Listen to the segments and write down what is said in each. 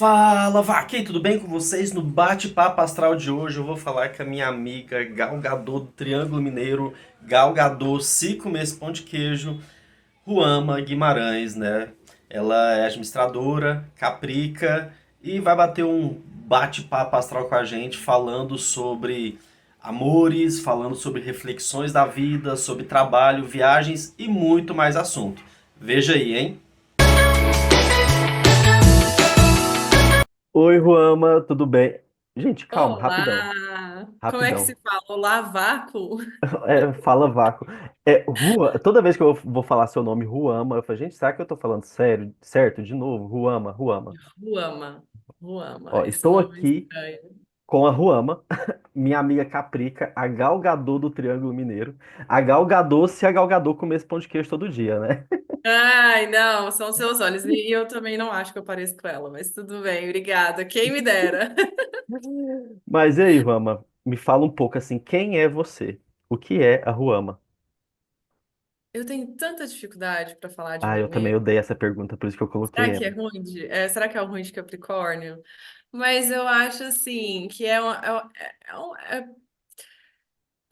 Fala, Vaquei, tudo bem com vocês? No bate-papo astral de hoje eu vou falar com a minha amiga Gal Gadot do Triângulo Mineiro, Gal Gadot, se comer esse pão de queijo, Ruama Guimarães, né? Ela é administradora, caprica e vai bater um bate-papo astral com a gente falando sobre amores, falando sobre reflexões da vida, sobre trabalho, viagens e muito mais assunto. Veja aí, hein? Oi, Ruama, tudo bem? Gente, calma, rapidão, Olá! Como é que se rapidão. fala? Olá, vácuo? Fala vácuo. Toda vez que eu vou falar seu nome, Ruama, eu falo, gente, será que eu tô falando sério, certo? De novo, Ruama, Ruama. Ruama. Ruama. Ó, Esse estou nome é aqui estranho. com a Ruama, minha amiga Caprica, a Gal Gadot do Triângulo Mineiro. A Gal Gadot, se a Gal Gadot comesse pão de queijo todo dia, né? Ai, não, são seus olhos. E eu também não acho que eu pareço com ela, mas tudo bem, obrigada. Quem me dera. Mas e aí, Ruama, me fala um pouco assim, quem é você? O que é a Ruama? Eu tenho tanta dificuldade para falar de Ah, mim eu também mesma. odeio essa pergunta, por isso que eu coloquei Será que é ela. ruim será que é ruim de Capricórnio? Mas eu acho assim que é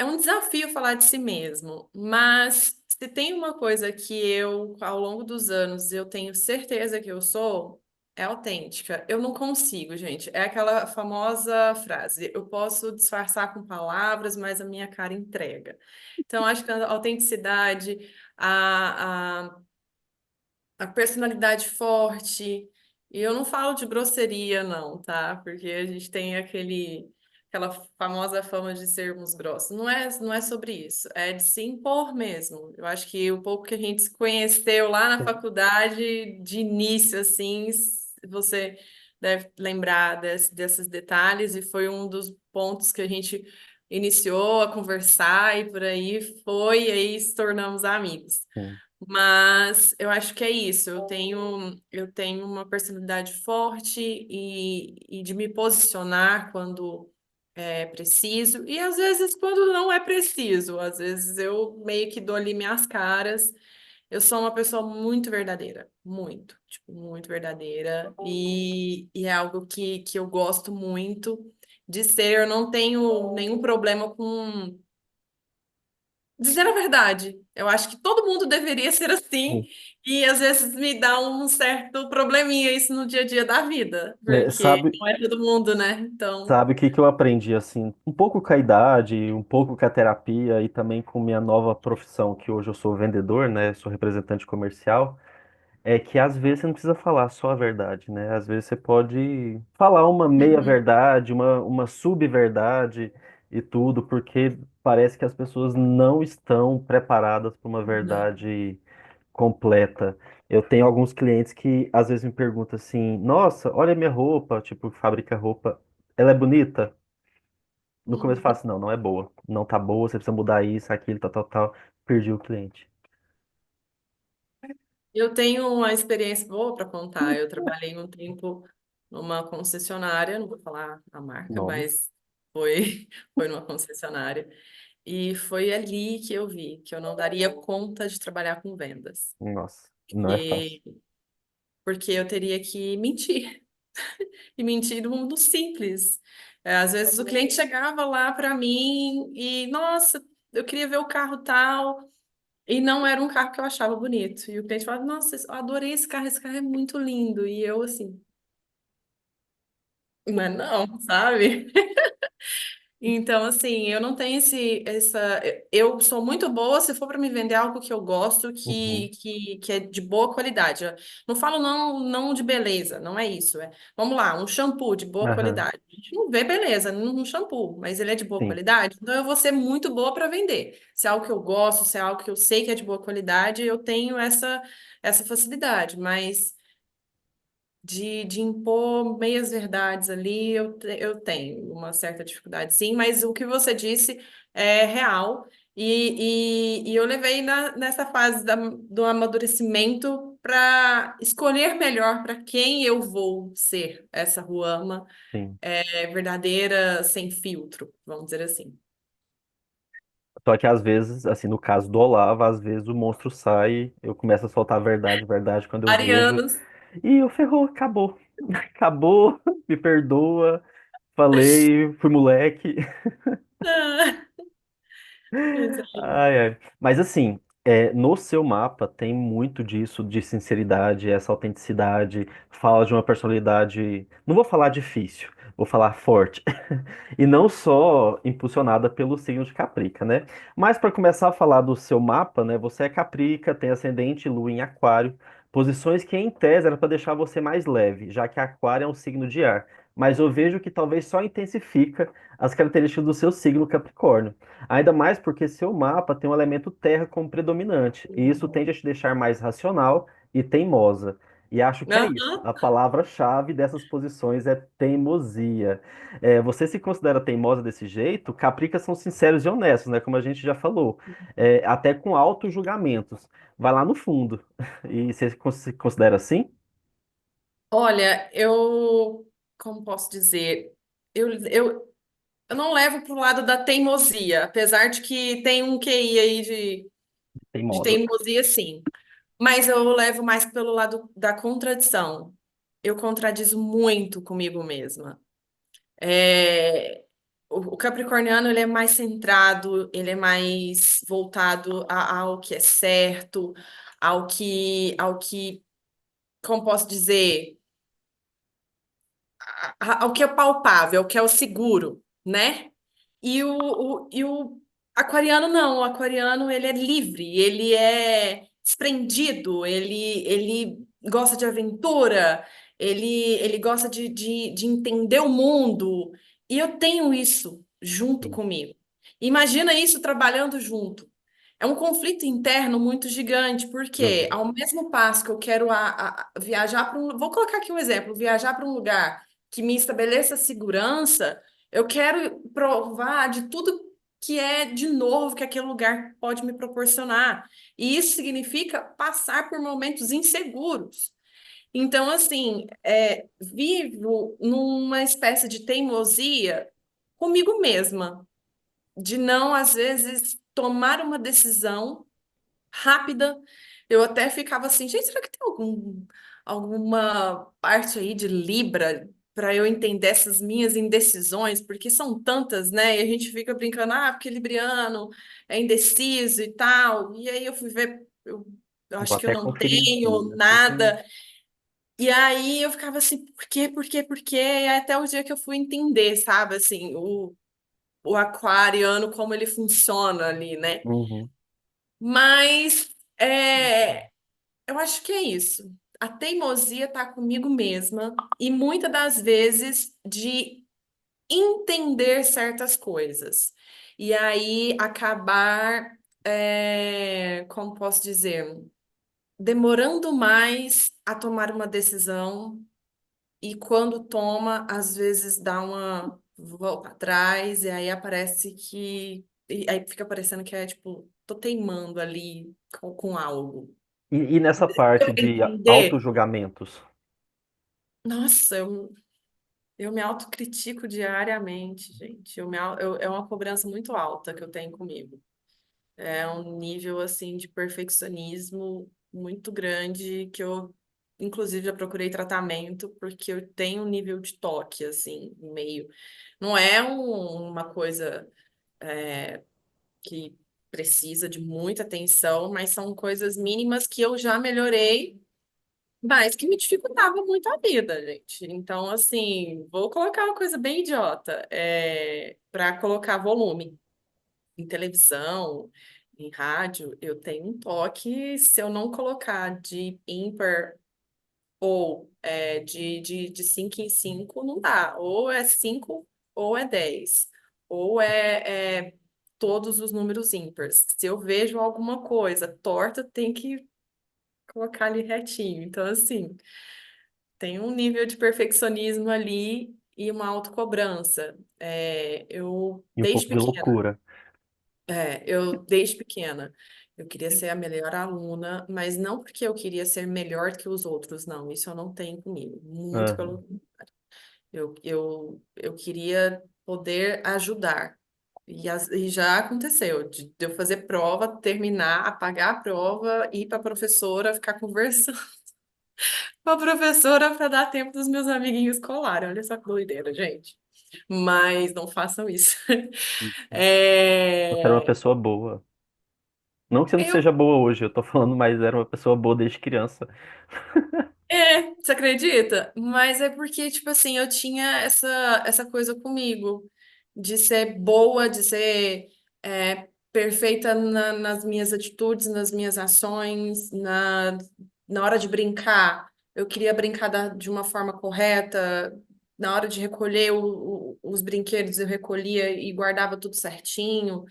um desafio falar de si mesmo, mas se tem uma coisa que eu, ao longo dos anos, eu tenho certeza que eu sou, é autêntica. Eu não consigo, gente. É aquela famosa frase: eu posso disfarçar com palavras, mas a minha cara entrega. Então, acho que a autenticidade, a, a personalidade forte. E eu não falo de grosseria, não, tá? Porque a gente tem aquela famosa fama de sermos grossos. Não é sobre isso. É de se impor mesmo. Eu acho que o pouco que a gente se conheceu lá na faculdade, de início, assim, você deve lembrar desses detalhes, e foi um dos pontos que a gente iniciou a conversar e por aí foi, e aí se tornamos amigos. Sim, Mas eu acho que é isso. Eu tenho uma personalidade forte e de me posicionar quando é preciso, e às vezes quando não é preciso. Às vezes eu meio que dou ali minhas caras. Eu sou uma pessoa muito verdadeira, muito, tipo, muito verdadeira, e é algo que eu gosto muito de ser. Eu não tenho nenhum problema com dizer a verdade. Eu acho que todo mundo deveria ser assim, sim. e às vezes me dá um certo probleminha isso no dia a dia da vida, É, porque sabe, não é todo mundo, né? Então, Sabe o que que eu aprendi assim, um pouco com a idade, um pouco com a terapia e também com minha nova profissão, que hoje eu sou vendedor, né? Sou representante comercial, é que às vezes você não precisa falar só a verdade, né? Às vezes você pode falar uma uhum, meia-verdade, uma sub-verdade e tudo, porque parece que as pessoas não estão preparadas para uma não. verdade completa. Eu tenho alguns clientes que às vezes me perguntam assim: Nossa, olha a minha roupa, tipo, fabrica roupa, ela é bonita? No começo eu falo Uhum. assim: Não, não é boa. Não tá boa, você precisa mudar isso, aquilo, tal, tal, tal. Perdi o cliente. Eu tenho uma experiência boa para contar. Eu trabalhei um tempo numa concessionária, não vou falar a marca, Nome? mas foi, foi numa concessionária. E foi ali que eu vi que eu não daria conta de trabalhar com vendas. Nossa, não é fácil. E porque eu teria que mentir. E mentir no mundo simples. Às vezes o cliente chegava lá para mim e, nossa, eu queria ver o carro tal, e não era um carro que eu achava bonito. E o cliente falava, nossa, eu adorei esse carro é muito lindo. E eu assim, mas não, sabe? Então, assim, eu não tenho essa. Eu sou muito boa se for para me vender algo que eu gosto, Uhum. que é de boa qualidade. Eu não falo não de beleza, não é isso. Vamos lá, um shampoo de boa Aham, qualidade. A gente não vê beleza num shampoo, mas ele é de boa sim. qualidade, então eu vou ser muito boa para vender. Se é algo que eu gosto, se é algo que eu sei que é de boa qualidade, eu tenho essa facilidade, mas de impor meias verdades ali, eu tenho uma certa dificuldade, sim, mas o que você disse é real, e eu levei nessa fase do amadurecimento para escolher melhor para quem eu vou ser essa Ruama Sim. verdadeira, sem filtro, vamos dizer assim. Só que às vezes, assim, no caso do Olavo, às vezes o monstro sai, eu começo a soltar a verdade, verdade, quando eu vejo. Arianos. E eu ferrou, acabou. Acabou, me perdoa, falei, fui moleque. Ah, exato. Ai, ai. Mas assim, no seu mapa tem muito disso de sinceridade, essa autenticidade, fala de uma personalidade, não vou falar difícil, vou falar forte. E não só impulsionada pelo signo de Caprica, né? Mas para começar a falar do seu mapa, né? Você é Caprica, tem ascendente e lua em Aquário, posições que em tese era para deixar você mais leve, já que Aquário é um signo de ar. Mas eu vejo que talvez só intensifica as características do seu signo Capricórnio. Ainda mais porque seu mapa tem um elemento terra como predominante, e isso tende a te deixar mais racional e teimosa. E acho que é isso. Aham. A palavra-chave dessas posições é teimosia. Você se considera teimosa desse jeito? Capricas são sinceros e honestos, né? Como a gente já falou. Até com auto-julgamentos. Vai lá no fundo. E você se considera assim? Olha, como posso dizer, eu não levo para o lado da teimosia, apesar de que tem um QI aí de Teimosa. teimosia, sim. Mas eu levo mais pelo lado da contradição. Eu contradizo muito comigo mesma. É, o capricorniano, ele é mais centrado, ele é mais voltado ao que é certo, como posso dizer, ao que é palpável, ao que é o seguro, né? E o aquariano não, o aquariano ele é livre, ele é desprendido, ele gosta de aventura, ele gosta de entender o mundo. E eu tenho isso junto Sim. comigo. Imagina isso trabalhando junto. É um conflito interno muito gigante, porque Uhum. ao mesmo passo que eu quero viajar para um. Vou colocar aqui um exemplo: viajar para um lugar que me estabeleça segurança, eu quero provar de tudo que é de novo que aquele lugar pode me proporcionar. E isso significa passar por momentos inseguros. Então, assim, vivo numa espécie de teimosia comigo mesma, de não, às vezes, tomar uma decisão rápida. Eu até ficava assim, gente, será que tem alguma parte aí de Libra para eu entender essas minhas indecisões? Porque são tantas, né? E a gente fica brincando, porque Libriano é indeciso e tal. E aí eu fui ver, eu Vou acho que eu até não conferir aqui. tenho nada. E aí eu ficava assim, por quê, por quê, por quê? E até o dia que eu fui entender, sabe, assim, o aquariano, como ele funciona ali, né? Uhum. Mas eu acho que é isso. A teimosia tá comigo mesma e muitas das vezes de entender certas coisas. E aí acabar, como posso dizer, demorando mais a tomar uma decisão e quando toma, às vezes dá uma volta atrás e aí aparece que. E aí fica parecendo que é tipo, tô teimando ali com algo. E nessa Deu parte pra de entender? auto-julgamentos? Nossa, eu me autocritico diariamente, gente. É uma cobrança muito alta que eu tenho comigo. É um nível, assim, de perfeccionismo muito grande que eu, inclusive, já procurei tratamento porque eu tenho um nível de toque, assim, meio... Não é uma coisa que precisa de muita atenção, mas são coisas mínimas que eu já melhorei, mas que me dificultava muito a vida, gente. Então, assim, vou colocar uma coisa bem idiota, para colocar volume em televisão, em rádio, eu tenho um toque, se eu não colocar de ímpar ou de 5 em 5 não dá. Ou é 5 ou é 10. Ou é todos os números ímpares. Se eu vejo alguma coisa torta, tem que colocar ali retinho. Então, assim, tem um nível de perfeccionismo ali e uma autocobrança. Eu, E um desde pouco de pequena, loucura. desde pequena, eu queria ser a melhor aluna, mas não porque eu queria ser melhor que os outros, não. Isso eu não tenho comigo. Muito pelo Aham. contrário. Eu queria poder ajudar. E já aconteceu, de eu fazer prova, terminar, apagar a prova, ir para a professora, ficar conversando. com a professora para dar tempo dos meus amiguinhos colarem. Olha só que doideira, gente. Mas não façam isso. Você era uma É, pessoa boa. Não que você não eu seja boa hoje, eu tô falando, mas era uma pessoa boa desde criança. Você acredita? Mas é porque, tipo assim, eu tinha essa coisa comigo, de ser boa, de ser perfeita nas minhas atitudes, nas minhas ações, na hora de brincar. Eu queria brincar de uma forma correta. Na hora de recolher os brinquedos, eu recolhia e guardava tudo certinho.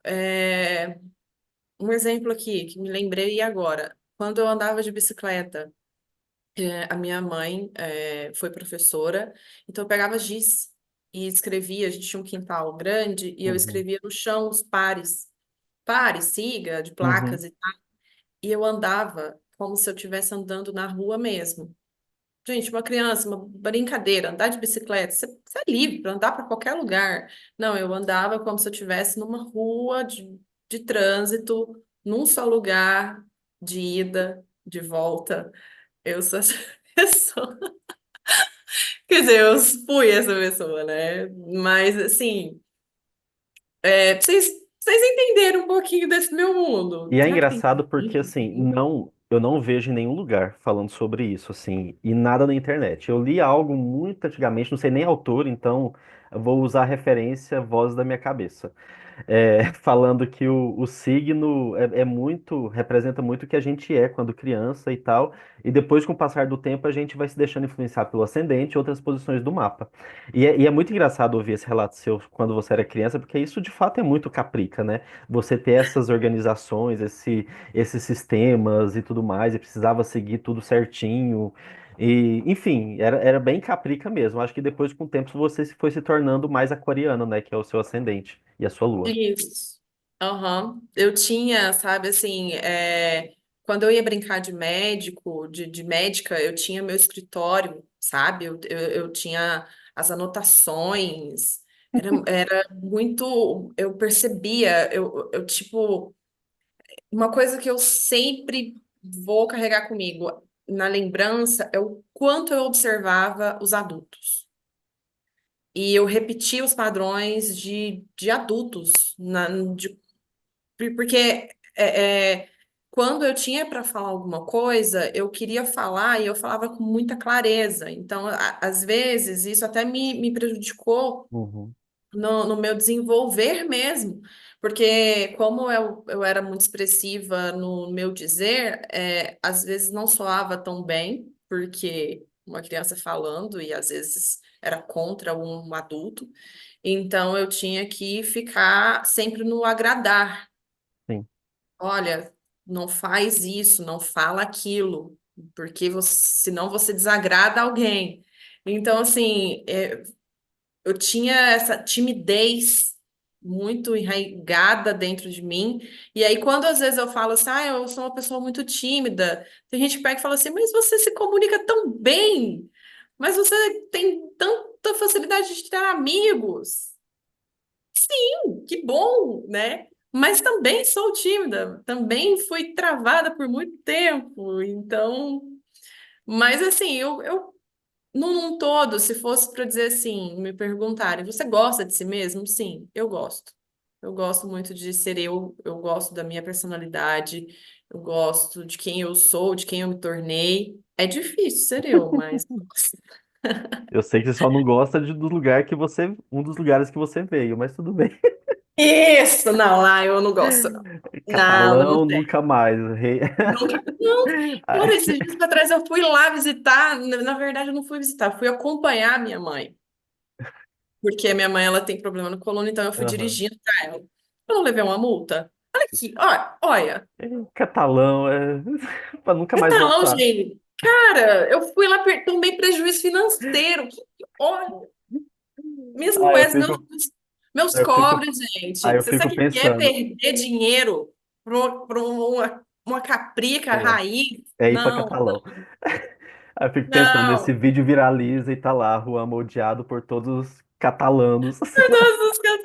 É, um exemplo aqui, que me lembrei agora. Quando eu andava de bicicleta. A minha mãe foi professora, então eu pegava giz e escrevia. A gente tinha um quintal grande e eu Uhum, escrevia no chão os pares, pares, siga, de uhum. placas e tal. E eu andava como se eu estivesse andando na rua mesmo. Gente, uma criança, uma brincadeira, andar de bicicleta, você é livre para andar para qualquer lugar. Não, eu andava como se eu estivesse numa rua de trânsito, num só lugar, de ida, de volta. Eu sou essa pessoa. Quer dizer, eu fui essa pessoa, né? Mas, assim, pra vocês entenderem um pouquinho desse meu mundo. E é Será que tem engraçado porque, gente assim, assim? não, eu não vejo em nenhum lugar falando sobre isso, assim, e nada na internet. Eu li algo muito antigamente, não sei nem autor, então eu vou usar a referência voz da minha cabeça. Falando que o signo é muito, representa muito o que a gente é quando criança e tal, e depois, com o passar do tempo, a gente vai se deixando influenciar pelo ascendente e outras posições do mapa. E é muito engraçado ouvir esse relato seu quando você era criança, porque isso de fato é muito caprica, né? Você ter essas organizações, esses sistemas e tudo mais, e precisava seguir tudo certinho. E, enfim, era bem caprica mesmo. Acho que depois, com o tempo, você foi se tornando mais aquariano, né? Que é o seu ascendente e a sua lua. Isso. Aham. Eu tinha, sabe, assim, quando eu ia brincar de médico, de médica, eu tinha meu escritório, sabe? Eu tinha as anotações. Era muito. Eu percebia, tipo. Uma coisa que eu sempre vou carregar comigo na lembrança é o quanto eu observava os adultos. E eu repetia os padrões de adultos, porque quando eu tinha para falar alguma coisa, eu queria falar e eu falava com muita clareza. Então, às vezes, isso até me prejudicou Uhum, no meu desenvolver mesmo, porque como eu era muito expressiva no meu dizer, às vezes não soava tão bem, porque uma criança falando e às vezes era contra um adulto, então eu tinha que ficar sempre no agradar. sim, Olha, não faz isso, não fala aquilo, porque senão você desagrada alguém. Então, assim, eu tinha essa timidez muito enraizada dentro de mim. E aí, quando às vezes eu falo assim, eu sou uma pessoa muito tímida, tem gente que pega e fala assim, mas você se comunica tão bem, mas você tem tanta facilidade de ter amigos. Que bom, né? Mas também sou tímida, também fui travada por muito tempo. Então, mas assim, eu num todo, se fosse para dizer assim, me perguntarem, você gosta de si mesmo? Sim, eu gosto. Eu gosto muito de ser eu gosto da minha personalidade, eu gosto de quem eu sou, de quem eu me tornei. É difícil ser eu, mas eu sei que você só não gosta do lugar que você, um dos lugares que você veio, mas tudo bem. isso, não, lá eu não gosto, não. Não, não Catalão, tem. nunca mais. Nunca. Não, Ai, por esses dias para trás eu fui lá visitar. Na verdade, eu não fui visitar, fui acompanhar a minha mãe. Porque a minha mãe ela tem problema no coluna, então eu fui aham. dirigindo para ela. Eu não levei uma multa? Olha aqui, olha, olha. Catalão, pra nunca mais Catalão, voltar. gente. Cara, eu fui lá, tomei prejuízo financeiro. Olha, minhas Ah, eu moedas, fico, meus eu fico, cobres, aí gente. eu Você fico sabe o que é pensando, perder dinheiro para uma caprica é, raiz? é ir pra Não, Catalão. Aí eu fico pensando, esse não. vídeo viraliza e tá lá, rua amodiado por todos os catalanos. Meu Deus do céu,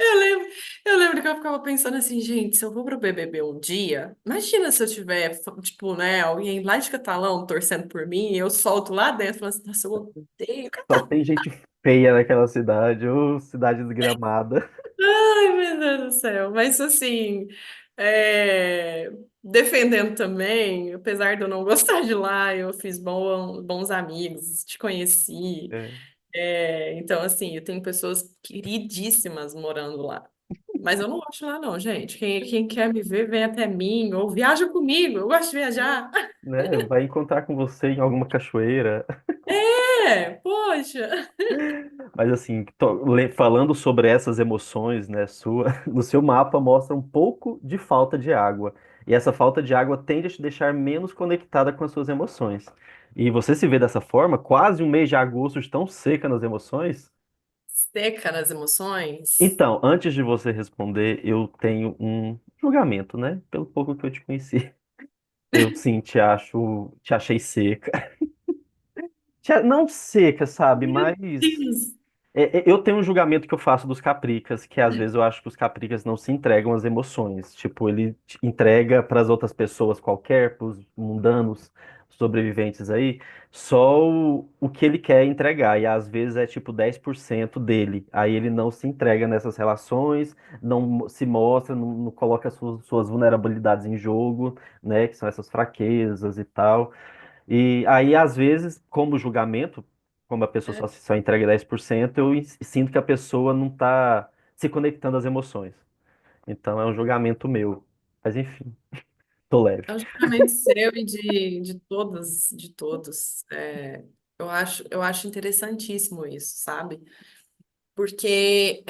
Eu lembro, eu lembro que eu ficava pensando assim, gente, se eu vou pro BBB um dia, imagina se eu tiver, tipo, né, alguém lá de Catalão torcendo por mim, e eu solto lá dentro, falando assim, nossa, eu odeio Só Catalão. tem gente feia naquela cidade, ô cidade desgramada. Ai, meu Deus do céu. Mas assim, é, defendendo também, apesar de eu não gostar de lá, eu fiz bons amigos, te conheci. É, Então, assim, eu tenho pessoas queridíssimas morando lá. Mas eu não gosto de lá, não, gente. Quem quer me ver, vem até mim, ou viaja comigo. Eu gosto de viajar. né? Vai encontrar com você em alguma cachoeira. É, poxa. Mas assim, falando sobre essas emoções, né, no seu mapa mostra um pouco de falta de água. E essa falta de água tende a te deixar menos conectada com as suas emoções. E você se vê dessa forma, quase um mês de agosto tão seca nas emoções. Seca nas emoções. Então, antes de você responder, eu tenho um julgamento, né? Pelo pouco que eu te conheci. Eu sim te achei seca. Não seca, sabe? Meu Mas Deus. eu tenho um julgamento que eu faço dos capricas, que às vezes eu acho que os capricas não se entregam às emoções. Tipo, ele entrega para as outras pessoas qualquer, para os mundanos sobreviventes aí, só o que ele quer entregar. E às vezes é tipo 10% dele. Aí ele não se entrega nessas relações, não se mostra, não coloca suas vulnerabilidades em jogo, né? Que são essas fraquezas e tal. E aí, às vezes, como julgamento, como a pessoa só entrega 10%, sinto que a pessoa não está se conectando às emoções. Então é um julgamento meu. Mas enfim, tô leve. É um julgamento seu e de todos. Eu acho interessantíssimo isso, sabe? Porque,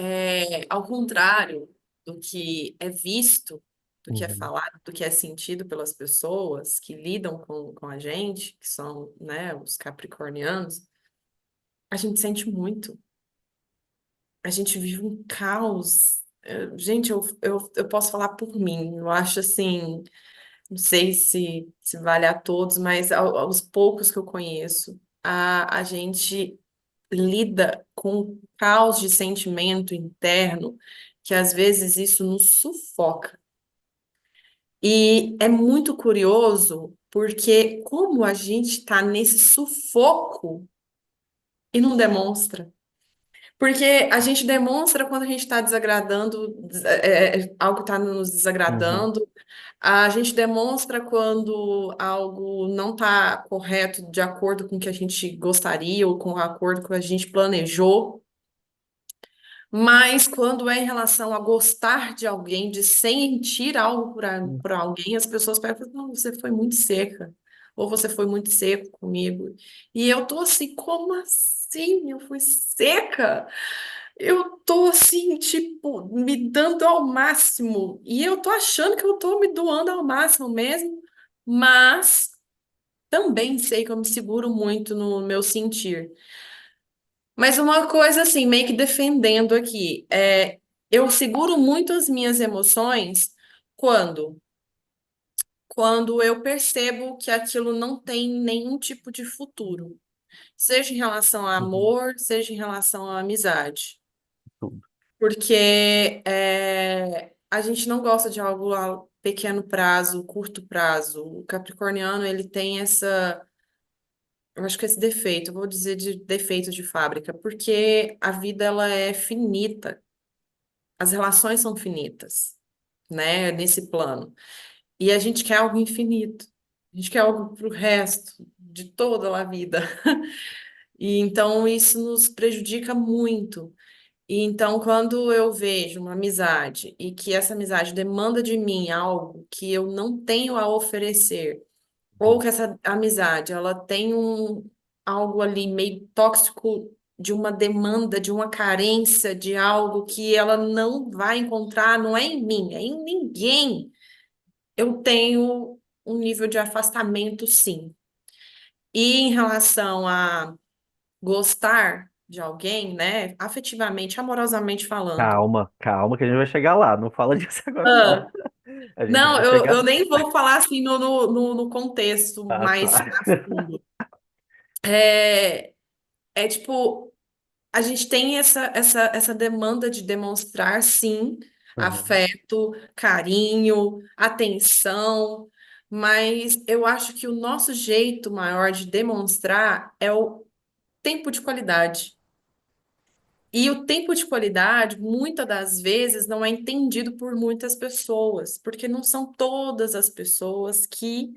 ao contrário do que é visto, do que é Uhum, falado, do que é sentido pelas pessoas que lidam com a gente, que são, né, os capricornianos, a gente sente muito. A gente vive um caos. Gente, eu posso falar por mim. Eu acho assim. Não sei se vale a todos, mas aos poucos que eu conheço, a gente lida com um caos de sentimento interno que às vezes isso nos sufoca. E é muito curioso porque como a gente está nesse sufoco e não demonstra. Porque a gente demonstra quando a gente está desagradando, algo está nos uhum, desagradando. A gente demonstra quando algo não está correto de acordo com o que a gente gostaria ou com o acordo com o que a gente planejou. Mas quando é em relação a gostar de alguém, de sentir algo uhum. por alguém, as pessoas falam, não, você foi muito seca. Ou você foi muito seco comigo. E eu tô assim, como assim? Eu fui seca? Eu tô assim, tipo, me dando ao máximo. E eu tô achando que eu tô me doando ao máximo mesmo, mas também sei que eu me seguro muito no meu sentir. Mas uma coisa assim, meio que defendendo aqui, eu seguro muito as minhas emoções quando quando eu percebo que aquilo não tem nenhum tipo de futuro, seja em relação a Uhum. amor, seja em relação à amizade. Tudo. Porque a gente não gosta de algo a pequeno prazo, curto prazo. O capricorniano, ele tem eu acho que esse defeito, eu vou dizer de defeito de fábrica, porque a vida ela é finita, as relações são finitas, né, nesse plano. E a gente quer algo infinito. A gente quer algo para o resto de toda a vida. E então isso nos prejudica muito. E então, quando eu vejo uma amizade e que essa amizade demanda de mim algo que eu não tenho a oferecer, ou Uhum. que essa amizade ela tem algo ali meio tóxico de uma demanda, de uma carência, de algo que ela não vai encontrar, não é em mim, é em ninguém, eu tenho um nível de afastamento, sim. E em relação a gostar de alguém, né, afetivamente, amorosamente falando. Calma, calma, que a gente vai chegar lá. Não fala disso agora, não. Ah, A gente não, vai chegar. eu nem vou falar assim no contexto Ah, mais tá. a fundo. É, é tipo. a gente tem essa demanda de demonstrar, sim, Aham. afeto, carinho, atenção, mas eu acho que o nosso jeito maior de demonstrar é o tempo de qualidade. E o tempo de qualidade, muitas das vezes, não é entendido por muitas pessoas, porque não são todas as pessoas que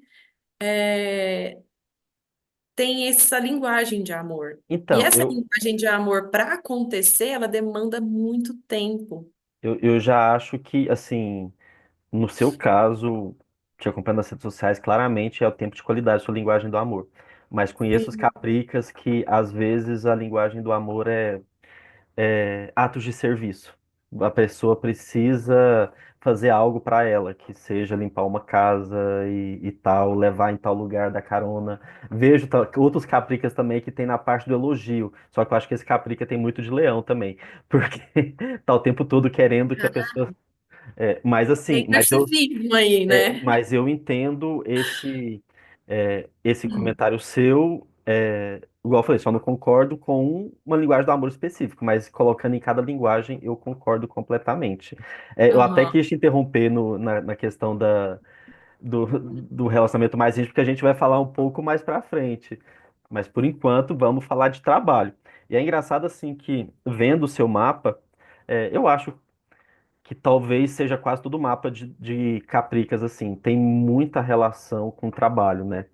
têm essa linguagem de amor. E Então, essa linguagem de amor, para acontecer, ela demanda muito tempo. eu já acho que, assim, no seu caso, te acompanhando nas redes sociais, claramente é o tempo de qualidade, sua linguagem do amor. Mas conheço os Sim. capricas que, às vezes, a linguagem do amor é atos de serviço. A pessoa precisa fazer algo para ela, que seja limpar uma casa e tal, levar em tal lugar, dar carona. Vejo outros capricas também que tem na parte do elogio. Só que eu acho que esse caprica tem muito de leão também, porque tá o tempo todo querendo que a pessoa. Mas assim, Tem narcisismo aí, né? mas eu entendo esse comentário seu. Igual eu falei, só não concordo com uma linguagem do amor específico, mas colocando em cada linguagem eu concordo completamente. Eu até Aham. quis te interromper na questão do relacionamento mais íntimo, porque a gente vai falar um pouco mais pra frente. Mas por enquanto vamos falar de trabalho. E é engraçado assim que, vendo o seu mapa, eu acho que talvez seja quase todo mapa de Capricas, assim, tem muita relação com trabalho, né?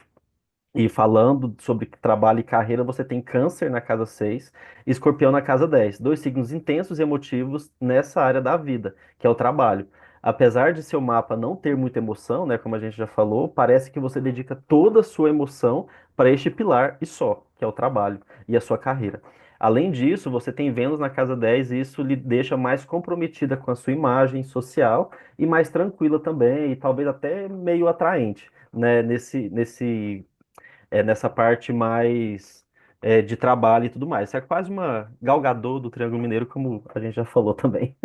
E falando sobre trabalho e carreira, você tem Câncer na casa 6 e Escorpião na casa 10. Dois signos intensos e emotivos nessa área da vida, que é o trabalho. Apesar de seu mapa não ter muita emoção, né, como a gente já falou, parece que você dedica toda a sua emoção para este pilar e só, que é o trabalho e a sua carreira. Além disso, você tem Vênus na casa 10 e isso lhe deixa mais comprometida com a sua imagem social e mais tranquila também, e talvez até meio atraente, né, nessa parte mais de trabalho e tudo mais. Você é quase uma Gal Gadot do Triângulo Mineiro, como a gente já falou também.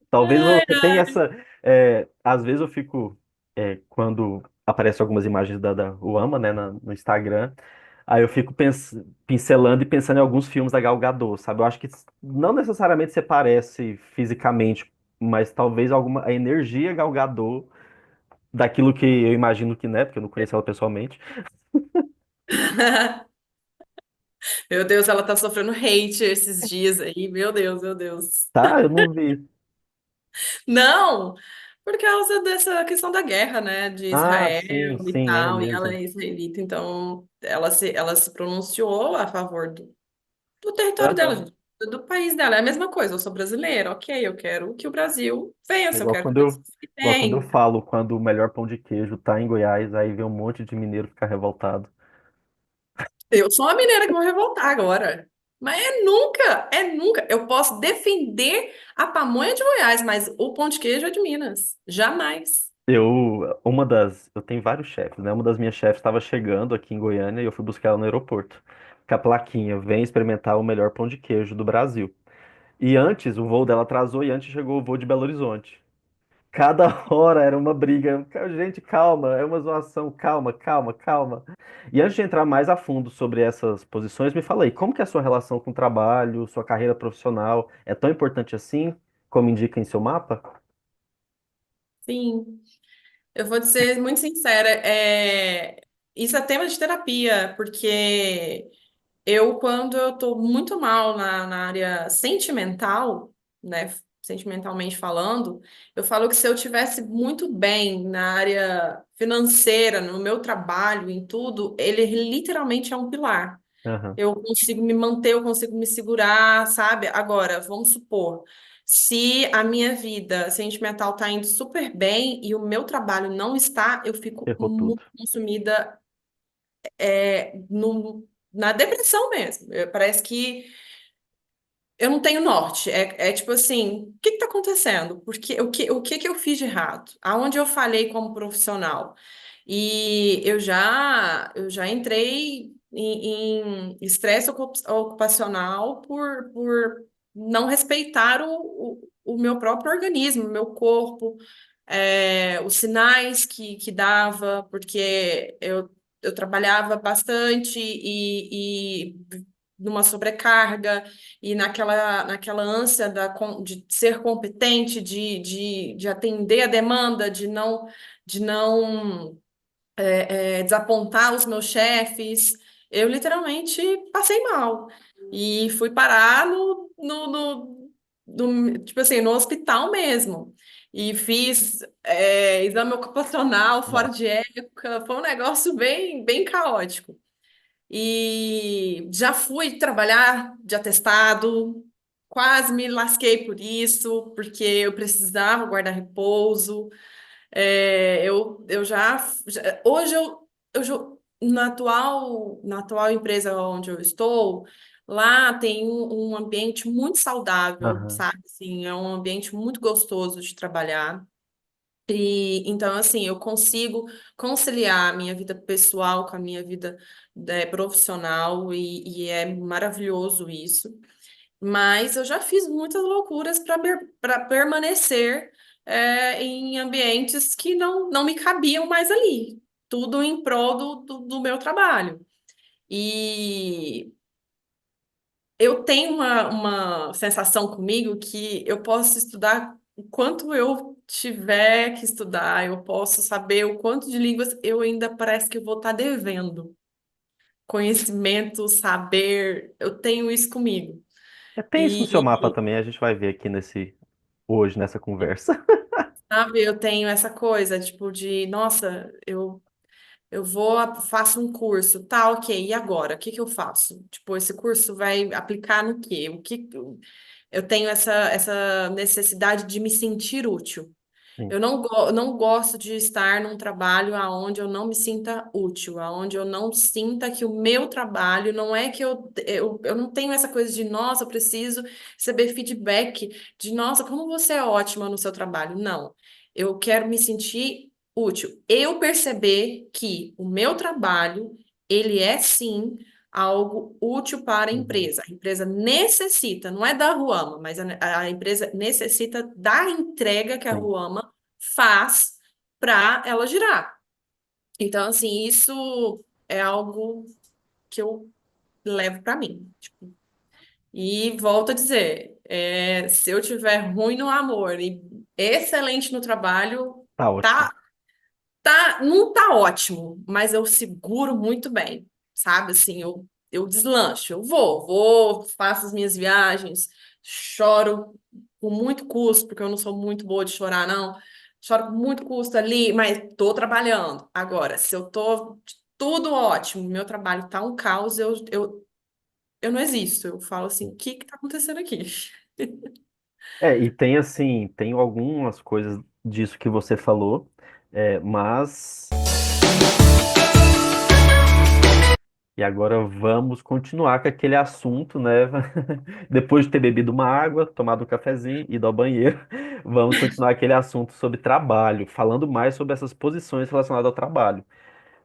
Talvez Ai, você tenha essa. Às vezes eu fico, quando aparecem algumas imagens da Uama, né, no Instagram, aí eu fico pincelando e pensando em alguns filmes da Gal Gadot, sabe? Eu acho que não necessariamente você parece fisicamente, mas talvez a energia Gal Gadot, daquilo que eu imagino que, né, porque eu não conheço ela pessoalmente. meu Deus, ela tá sofrendo hate esses dias aí. Meu Deus, meu Deus. Tá, eu não vi. Não, por causa dessa questão da guerra, né, de Ah, Israel sim, e sim, é tal, e ela mesmo. é israelita, então ela se pronunciou a favor do território dela, Aham. gente, do país dela. É a mesma coisa, eu sou brasileira, ok, eu quero que o Brasil É vença, eu igual quero que quando o Brasil eu, fique igual quando eu bem. falo, quando o melhor pão de queijo tá em Goiás, aí vem um monte de mineiro ficar revoltado. Eu sou uma mineira que vou revoltar agora. Mas é nunca. Eu posso defender a pamonha de Goiás, mas o pão de queijo é de Minas. Jamais. Eu tenho vários chefes, né? Uma das minhas chefes estava chegando aqui em Goiânia e eu fui buscar ela no aeroporto. Com a plaquinha, vem experimentar o melhor pão de queijo do Brasil. E antes, o voo dela atrasou e antes chegou o voo de Belo Horizonte. Cada hora era uma briga. Gente, calma, é uma zoação, calma, calma, calma. E antes de entrar mais a fundo sobre essas posições, me fala aí, como que é a sua relação com o trabalho, sua carreira profissional? É tão importante assim, como indica em seu mapa? Sim. Eu vou te ser muito sincera. Isso é tema de terapia, porque quando eu tô muito mal na área sentimental, né, sentimentalmente falando, eu falo que se eu tivesse muito bem na área financeira, no meu trabalho, em tudo, ele literalmente é um pilar. Aham, Eu consigo me manter, eu consigo me segurar, sabe? Agora, vamos supor, se a minha vida sentimental tá indo super bem e o meu trabalho não está, eu fico errou tudo. muito consumida na depressão mesmo. Parece que eu não tenho norte. É tipo assim, o que que tá acontecendo? O que que eu fiz de errado? Aonde eu falhei como profissional? E eu já entrei em estresse ocupacional por não respeitar o meu próprio organismo, o meu corpo, os sinais que dava, porque eu trabalhava bastante e numa sobrecarga e naquela ânsia de ser competente, de atender a demanda, de não desapontar os meus chefes. Eu literalmente passei mal e fui parar tipo assim, no hospital mesmo. E fiz exame ocupacional fora Nossa. de época, foi um negócio bem caótico. E já fui trabalhar de atestado, quase me lasquei por isso, porque eu precisava guardar repouso. Hoje na atual empresa onde eu estou, lá tem um ambiente muito saudável, Aham. sabe? Assim, é um ambiente muito gostoso de trabalhar. E então, assim, eu consigo conciliar a minha vida pessoal com a minha vida profissional, e é maravilhoso isso. Mas eu já fiz muitas loucuras para permanecer em ambientes que não me cabiam mais ali. Tudo em prol do meu trabalho. E eu tenho uma sensação comigo que eu posso estudar o quanto eu tiver que estudar, eu posso saber o quanto de línguas eu ainda parece que eu vou estar devendo. Conhecimento, saber, eu tenho isso comigo. Tem isso no seu mapa E também, a gente vai ver aqui hoje, nessa conversa. sabe, eu tenho essa coisa, tipo, de, nossa, eu vou, faço um curso, tá, ok, e agora? O que que eu faço? Tipo, esse curso vai aplicar no quê? Eu tenho essa necessidade de me sentir útil. Sim, Eu não gosto de estar num trabalho aonde eu não me sinta útil, aonde eu não sinta que o meu trabalho não é que eu não tenho essa coisa de, nossa, eu preciso receber feedback de, nossa, como você é ótima no seu trabalho. Não, eu quero me sentir útil. Eu perceber que o meu trabalho, ele é sim algo útil para a uhum, empresa. A empresa necessita, não é da Ruama, mas a empresa necessita da entrega que a sim. Ruama faz para ela girar. Então, assim, isso é algo que eu levo para mim. Tipo, e volto a dizer, se eu tiver ruim no amor e excelente no trabalho, Tá ótimo. tá, não tá ótimo, mas eu seguro muito bem, sabe? Assim, eu deslancho, faço as minhas viagens, choro com muito custo, porque eu não sou muito boa de chorar, não. Choro com muito custo ali, mas tô trabalhando. Agora, se eu tô tudo ótimo, meu trabalho tá um caos, eu não existo. Eu falo assim, o que que tá acontecendo aqui? E tem assim, tem algumas coisas disso que você falou, mas. E agora vamos continuar com aquele assunto, né? Depois de ter bebido uma água, tomado um cafezinho, ido ao banheiro, vamos continuar aquele assunto sobre trabalho, falando mais sobre essas posições relacionadas ao trabalho.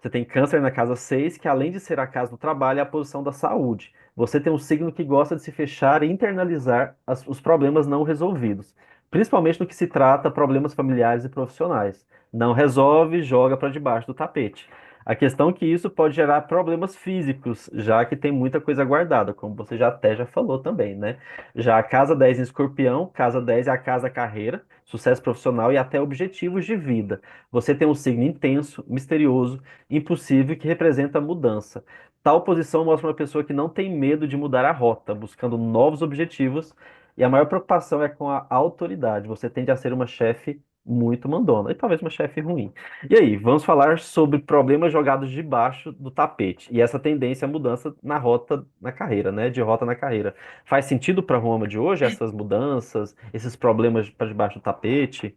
Você tem câncer na casa 6, que além de ser a casa do trabalho, é a posição da saúde. Você tem um signo que gosta de se fechar e internalizar os problemas não resolvidos, principalmente no que se trata problemas familiares e profissionais. Não resolve, joga para debaixo do tapete. A questão é que isso pode gerar problemas físicos, já que tem muita coisa guardada, como você já até já falou também, né? Já a casa 10 em Escorpião, casa 10 é a casa carreira, sucesso profissional e até objetivos de vida. Você tem um signo intenso, misterioso, impossível, que representa a mudança. Tal posição mostra uma pessoa que não tem medo de mudar a rota, buscando novos objetivos, e a maior preocupação é com a autoridade. Você tende a ser uma chefe muito mandona, e talvez uma chefe ruim. E aí, vamos falar sobre problemas jogados debaixo do tapete, e essa tendência à mudança na rota na carreira, né? De rota na carreira. Faz sentido para Roma de hoje essas mudanças, esses problemas para debaixo do tapete,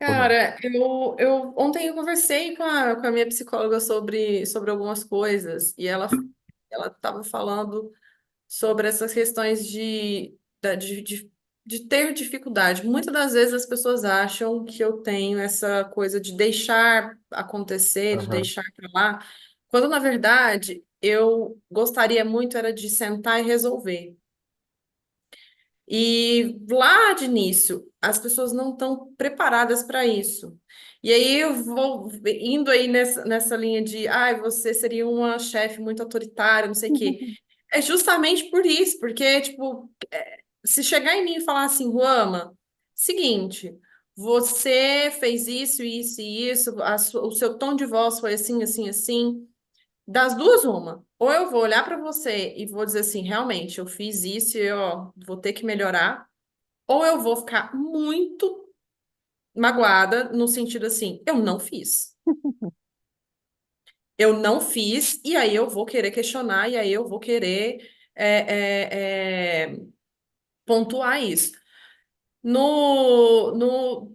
ou não? Cara, ontem eu conversei com a minha psicóloga sobre algumas coisas e ela estava falando sobre essas questões de ter dificuldade. Muitas das vezes as pessoas acham que eu tenho essa coisa de deixar acontecer, de Aham, deixar para lá, quando na verdade eu gostaria muito era de sentar e resolver. E lá de início, as pessoas não estão preparadas para isso. E aí eu vou indo aí nessa linha de, ai, você seria uma chefe muito autoritária, não sei o quê. É justamente por isso, porque, tipo, se chegar em mim e falar assim, Ruama, seguinte, você fez isso, isso e isso, o seu tom de voz foi assim, assim, assim, das duas, uma. Ou eu vou olhar para você e vou dizer assim, realmente, eu fiz isso e ó, vou ter que melhorar, ou eu vou ficar muito magoada no sentido assim, eu não fiz. Eu não fiz, e aí eu vou querer questionar, e aí eu vou querer pontuar isso.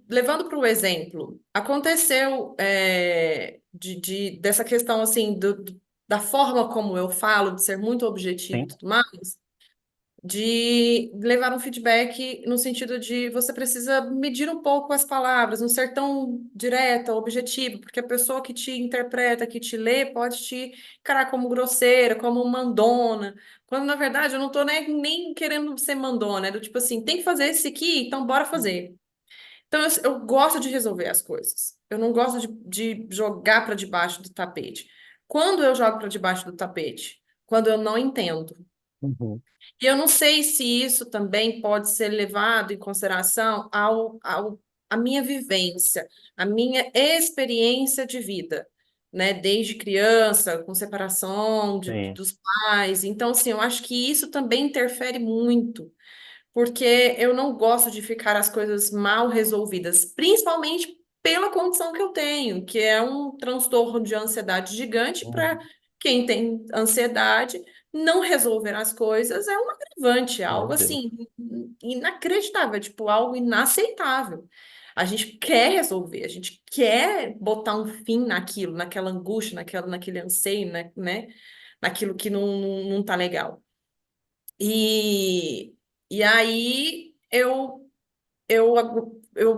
Levando para o exemplo, aconteceu dessa questão assim da forma como eu falo, de ser muito objetivo e Sim. tudo mais, de levar um feedback no sentido de você precisa medir um pouco as palavras, não ser tão direta, objetivo, porque a pessoa que te interpreta, que te lê, pode te encarar como grosseira, como mandona, quando na verdade eu não tô nem querendo ser mandona, é do tipo assim, tem que fazer esse aqui, então bora fazer. Então eu gosto de resolver as coisas. Eu não gosto de jogar para debaixo do tapete. Quando eu jogo para debaixo do tapete? Quando eu não entendo. Uhum. E eu não sei se isso também pode ser levado em consideração à minha vivência, à minha experiência de vida, né? Desde criança, com separação Sim. dos pais. Então, assim, eu acho que isso também interfere muito, porque eu não gosto de ficar as coisas mal resolvidas, principalmente pela condição que eu tenho, que é um transtorno de ansiedade gigante para Uhum. quem tem ansiedade, não resolver as coisas é um agravante, é Meu algo Deus. assim inacreditável, tipo algo inaceitável. A gente quer resolver, a gente quer botar um fim naquilo, naquela angústia, naquele anseio, né? Naquilo que não tá legal. E, e aí eu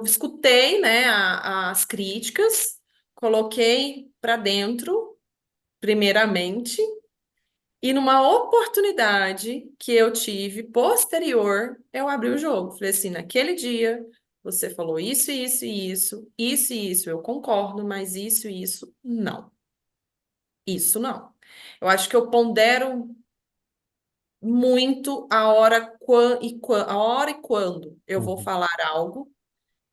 escutei, né, as críticas, coloquei para dentro, primeiramente, e numa oportunidade que eu tive posterior, eu abri o jogo. Falei assim, naquele dia você falou isso, isso e isso e isso, eu concordo, mas isso e isso, não. Isso não. Eu acho que eu pondero muito a hora e quando eu vou Uhum. falar algo,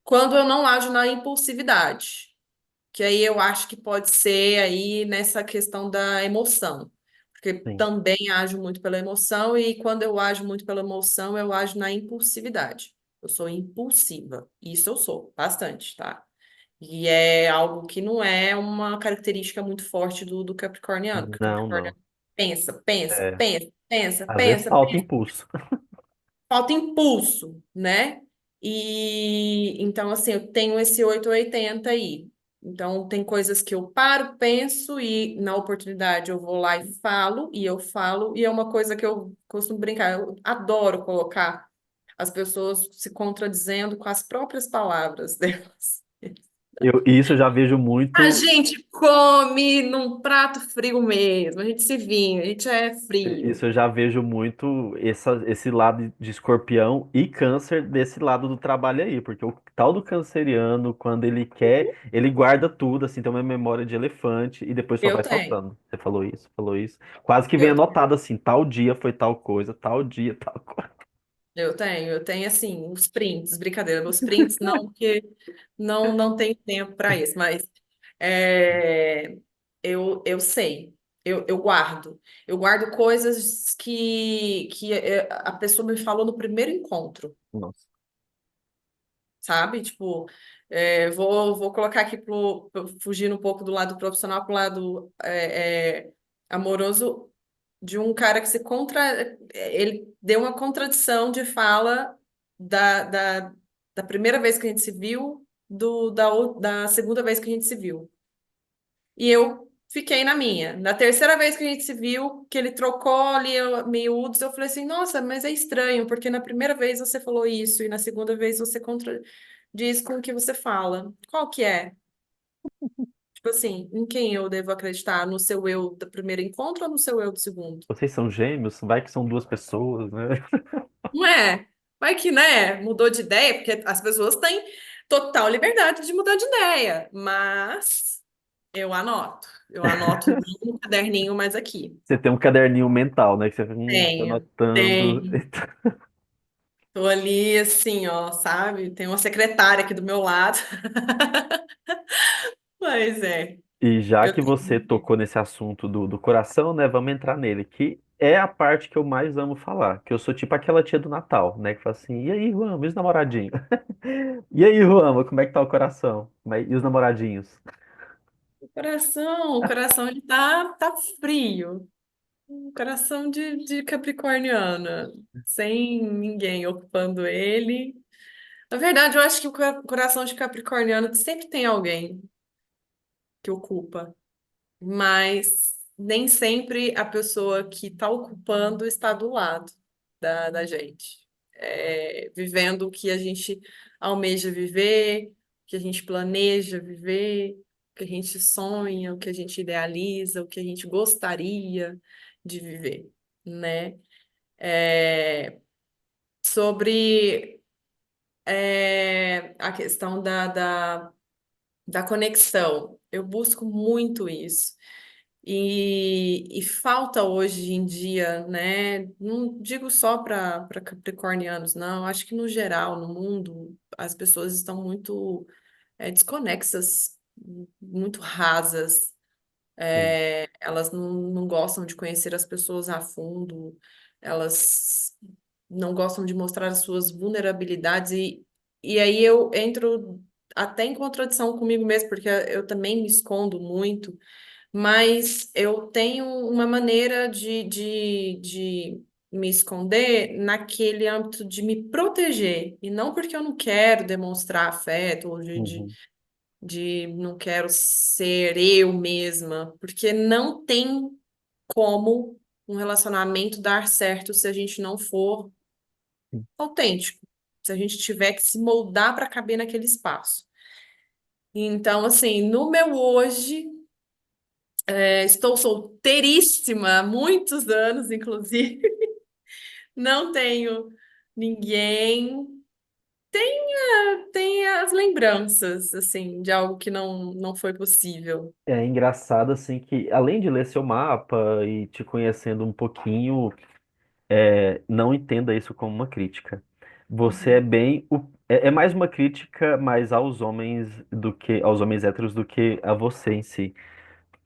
quando eu não ajo na impulsividade, que aí eu acho que pode ser aí nessa questão da emoção, porque Sim. também ajo muito pela emoção e quando eu ajo muito pela emoção, eu ajo na impulsividade. Eu sou impulsiva, isso eu sou, bastante, tá? E é algo que não é uma característica muito forte do capricorniano, porque o Não, capricorniano não. pensa, pensa, É, pensa, pensa, às vezes pensa, falta impulso. falta impulso, né? E então, assim, eu tenho esse 880 aí. Então, tem coisas que eu paro, penso e na oportunidade eu vou lá e eu falo, e é uma coisa que eu costumo brincar, eu adoro colocar as pessoas se contradizendo com as próprias palavras delas. Isso eu já vejo A muito. gente come num prato frio mesmo, a gente se vinga, a gente é frio. Isso eu já vejo muito esse lado de escorpião e câncer desse lado do trabalho aí, porque o tal do canceriano, quando ele quer, ele guarda tudo, assim, tem uma memória de elefante e depois só Eu vai tenho, soltando. Você falou isso, falou isso. Quase que vem eu anotado assim, tal dia foi tal coisa, tal dia tal coisa. eu tenho assim, os prints, brincadeira, meus prints não, porque não tenho tempo para isso, mas é, eu sei, eu guardo coisas que a pessoa me falou no primeiro encontro, Nossa. sabe? Tipo, vou colocar aqui fugindo um pouco do lado profissional para o lado amoroso de um cara que ele deu uma contradição de fala da, da, da primeira vez que a gente se viu, da segunda vez que a gente se viu. E eu fiquei na minha. Na terceira vez que a gente se viu, que ele trocou ali miúdos, eu falei assim, nossa, mas é estranho, porque na primeira vez você falou isso, e na segunda vez você contradiz com o que você fala. Qual que é? Tipo assim, em quem eu devo acreditar? No seu eu do primeiro encontro ou no seu eu do segundo? Vocês são gêmeos? Vai que são duas pessoas, né? Não é? Vai que, né? Mudou de ideia, porque as pessoas total liberdade de mudar de ideia, mas eu anoto no caderninho, mas aqui. Você tem um caderninho mental, né? Que você fica tá Tenho, anotando. tenho. Tô ali assim, ó, sabe? Tem uma secretária aqui do meu lado. Mas é, E já eu que você tenho tocou nesse assunto do coração, né? Vamos entrar nele, que é a parte que eu mais amo falar. Que eu sou tipo aquela tia do Natal, né? Que fala assim, e aí, Juan, e os namoradinhos? E aí, Juan, como é que tá o coração? E os namoradinhos? o coração ele tá frio. Um coração de capricorniana, sem ninguém ocupando ele. Na verdade, eu acho que o coração de capricorniano sempre tem alguém que ocupa, mas nem sempre a pessoa que está ocupando está do lado da gente, vivendo o que a gente almeja viver, o que a gente planeja viver, o que a gente sonha, o que a gente idealiza, o que a gente gostaria de viver, né? É, sobre a questão da conexão, eu busco muito isso. E falta hoje em dia, né? Não digo só para capricornianos, não. Acho que no geral, no mundo, as pessoas estão muito desconexas, muito rasas. Sim. Elas não gostam de conhecer as pessoas a fundo, elas não gostam de mostrar as suas vulnerabilidades, e aí eu entro até em contradição comigo mesmo, porque eu também me escondo muito, mas eu tenho uma maneira de me esconder naquele âmbito de me proteger, e não porque eu não quero demonstrar afeto ou Uhum. de não quero ser eu mesma, porque não tem como um relacionamento dar certo se a gente não for autêntico, se a gente tiver que se moldar para caber naquele espaço. Então, assim, no meu hoje, estou solteiríssima há muitos anos, inclusive, não tenho ninguém. Tem as lembranças, assim, de algo que não foi possível. É engraçado, assim, que além de ler seu mapa e te conhecendo um pouquinho, não entenda isso como uma crítica. Você é Uhum. bem. É mais uma crítica mais aos homens do que aos homens héteros do que a você em si.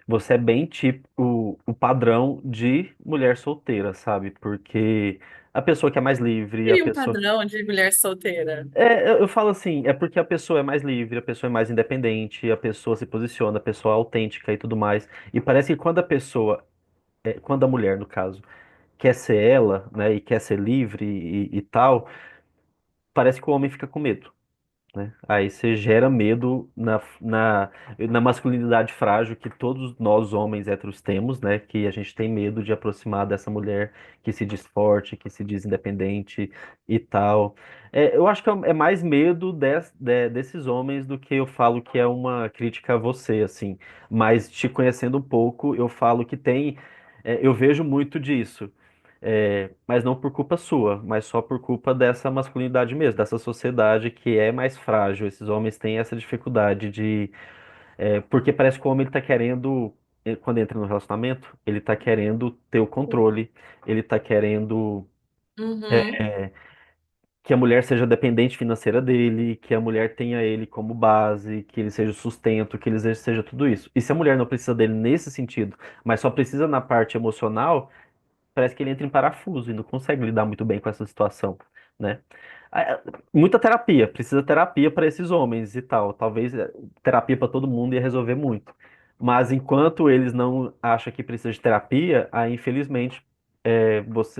Você é bem tipo o padrão de mulher solteira, sabe? Porque a pessoa que é mais livre, a Seria um pessoa. padrão de mulher solteira. Eu falo assim, é porque a pessoa é mais livre, a pessoa é mais independente, a pessoa se posiciona, a pessoa é autêntica e tudo mais. E parece que quando a pessoa, quando a mulher, no caso, quer ser ela, né, e quer ser livre e tal, parece que o homem fica com medo, né? Aí você gera medo na masculinidade frágil que todos nós homens héteros temos, né? Que a gente tem medo de aproximar dessa mulher que se diz forte, que se diz independente e tal. Eu acho que é mais medo desses homens do que eu falo que é uma crítica a você, assim. Mas te conhecendo um pouco, eu falo que tem. Eu vejo muito disso. Mas não por culpa sua, mas só por culpa dessa masculinidade mesmo, dessa sociedade que é mais frágil. Esses homens têm essa dificuldade de. Porque parece que o homem ele tá querendo, quando entra no relacionamento, ele tá querendo ter o controle, ele tá querendo Uhum. que a mulher seja dependente financeira dele, que a mulher tenha ele como base, que ele seja o sustento, que ele seja tudo isso. E se a mulher não precisa dele nesse sentido, mas só precisa na parte emocional. Parece que ele entra em parafuso e não consegue lidar muito bem com essa situação, né? Muita terapia, precisa terapia para esses homens e tal. Talvez terapia para todo mundo ia resolver muito. Mas enquanto eles não acham que precisa de terapia, aí infelizmente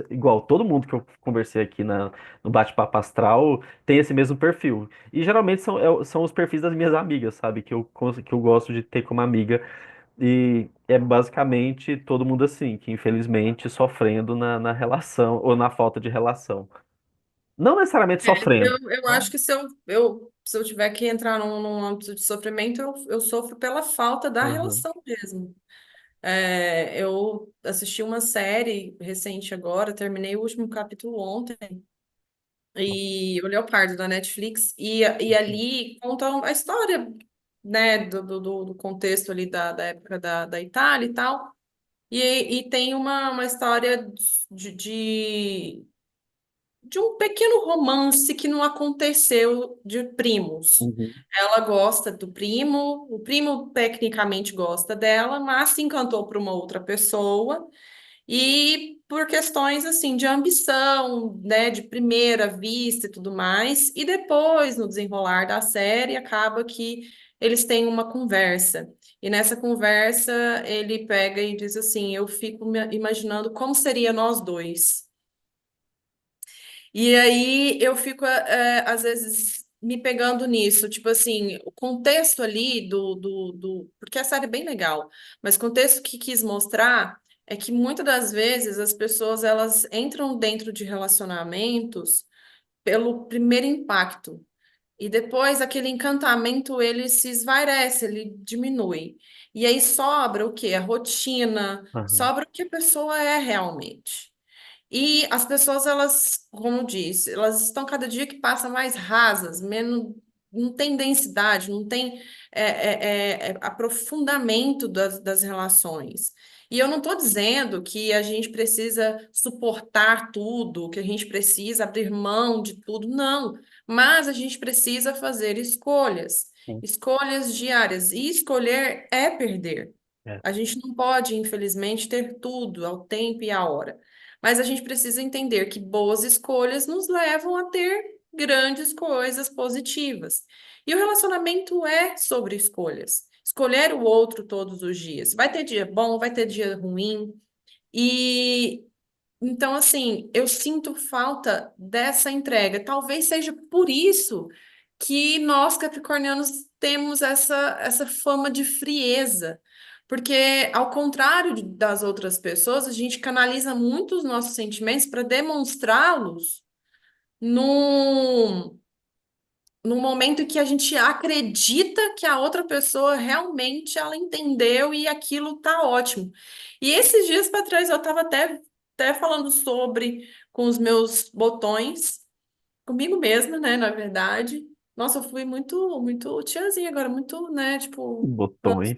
igual todo mundo que eu conversei aqui no bate-papo astral tem esse mesmo perfil. E geralmente são os perfis das minhas amigas, sabe? Que eu gosto de ter como amiga e é basicamente todo mundo assim, que infelizmente sofrendo na relação ou na falta de relação. Não necessariamente sofrendo. Eu acho que se eu tiver que entrar num âmbito de sofrimento, eu sofro pela falta da Uhum. relação mesmo. Eu assisti uma série recente agora, terminei o último capítulo ontem. e O Leopardo da Netflix, e ali conta a história, né, do contexto ali da época da Itália e tal. E tem uma história de, de, de um pequeno romance que não aconteceu de primos. Uhum. Ela gosta do primo, o primo tecnicamente gosta dela, mas se encantou por uma outra pessoa. E por questões assim de ambição, né, de primeira vista e tudo mais, e depois no desenrolar da série acaba que eles têm uma conversa. E nessa conversa ele pega e diz assim: "Eu fico me imaginando como seria nós dois". E aí eu fico, às vezes, me pegando nisso, tipo assim, o contexto ali porque a série é bem legal, mas o contexto que quis mostrar é que muitas das vezes as pessoas elas entram dentro de relacionamentos pelo primeiro impacto. E depois aquele encantamento ele se esvairece, ele diminui. E aí sobra o quê? A rotina, Aham. sobra o que a pessoa é realmente. E as pessoas, elas, como eu disse, elas estão cada dia que passa mais rasas, menos, não tem densidade, não tem aprofundamento das relações. E eu não estou dizendo que a gente precisa suportar tudo, que a gente precisa abrir mão de tudo, não. Mas a gente precisa fazer escolhas, Sim. escolhas diárias. E escolher é perder. É. A gente não pode, infelizmente, ter tudo ao tempo e à hora. Mas a gente precisa entender que boas escolhas nos levam a ter grandes coisas positivas. E o relacionamento é sobre escolhas. Escolher o outro todos os dias. Vai ter dia bom, vai ter dia ruim. E então, assim, eu sinto falta dessa entrega. Talvez seja por isso que nós, capricornianos, temos essa fama de frieza. Porque, ao contrário das outras pessoas, a gente canaliza muito os nossos sentimentos para demonstrá-los num, num momento em que a gente acredita que a outra pessoa realmente ela entendeu e aquilo tá ótimo. E esses dias para trás eu estava até falando sobre com os meus botões, comigo mesma, né, na verdade. Nossa, eu fui muito tiazinha agora, muito, né, tipo, Botões.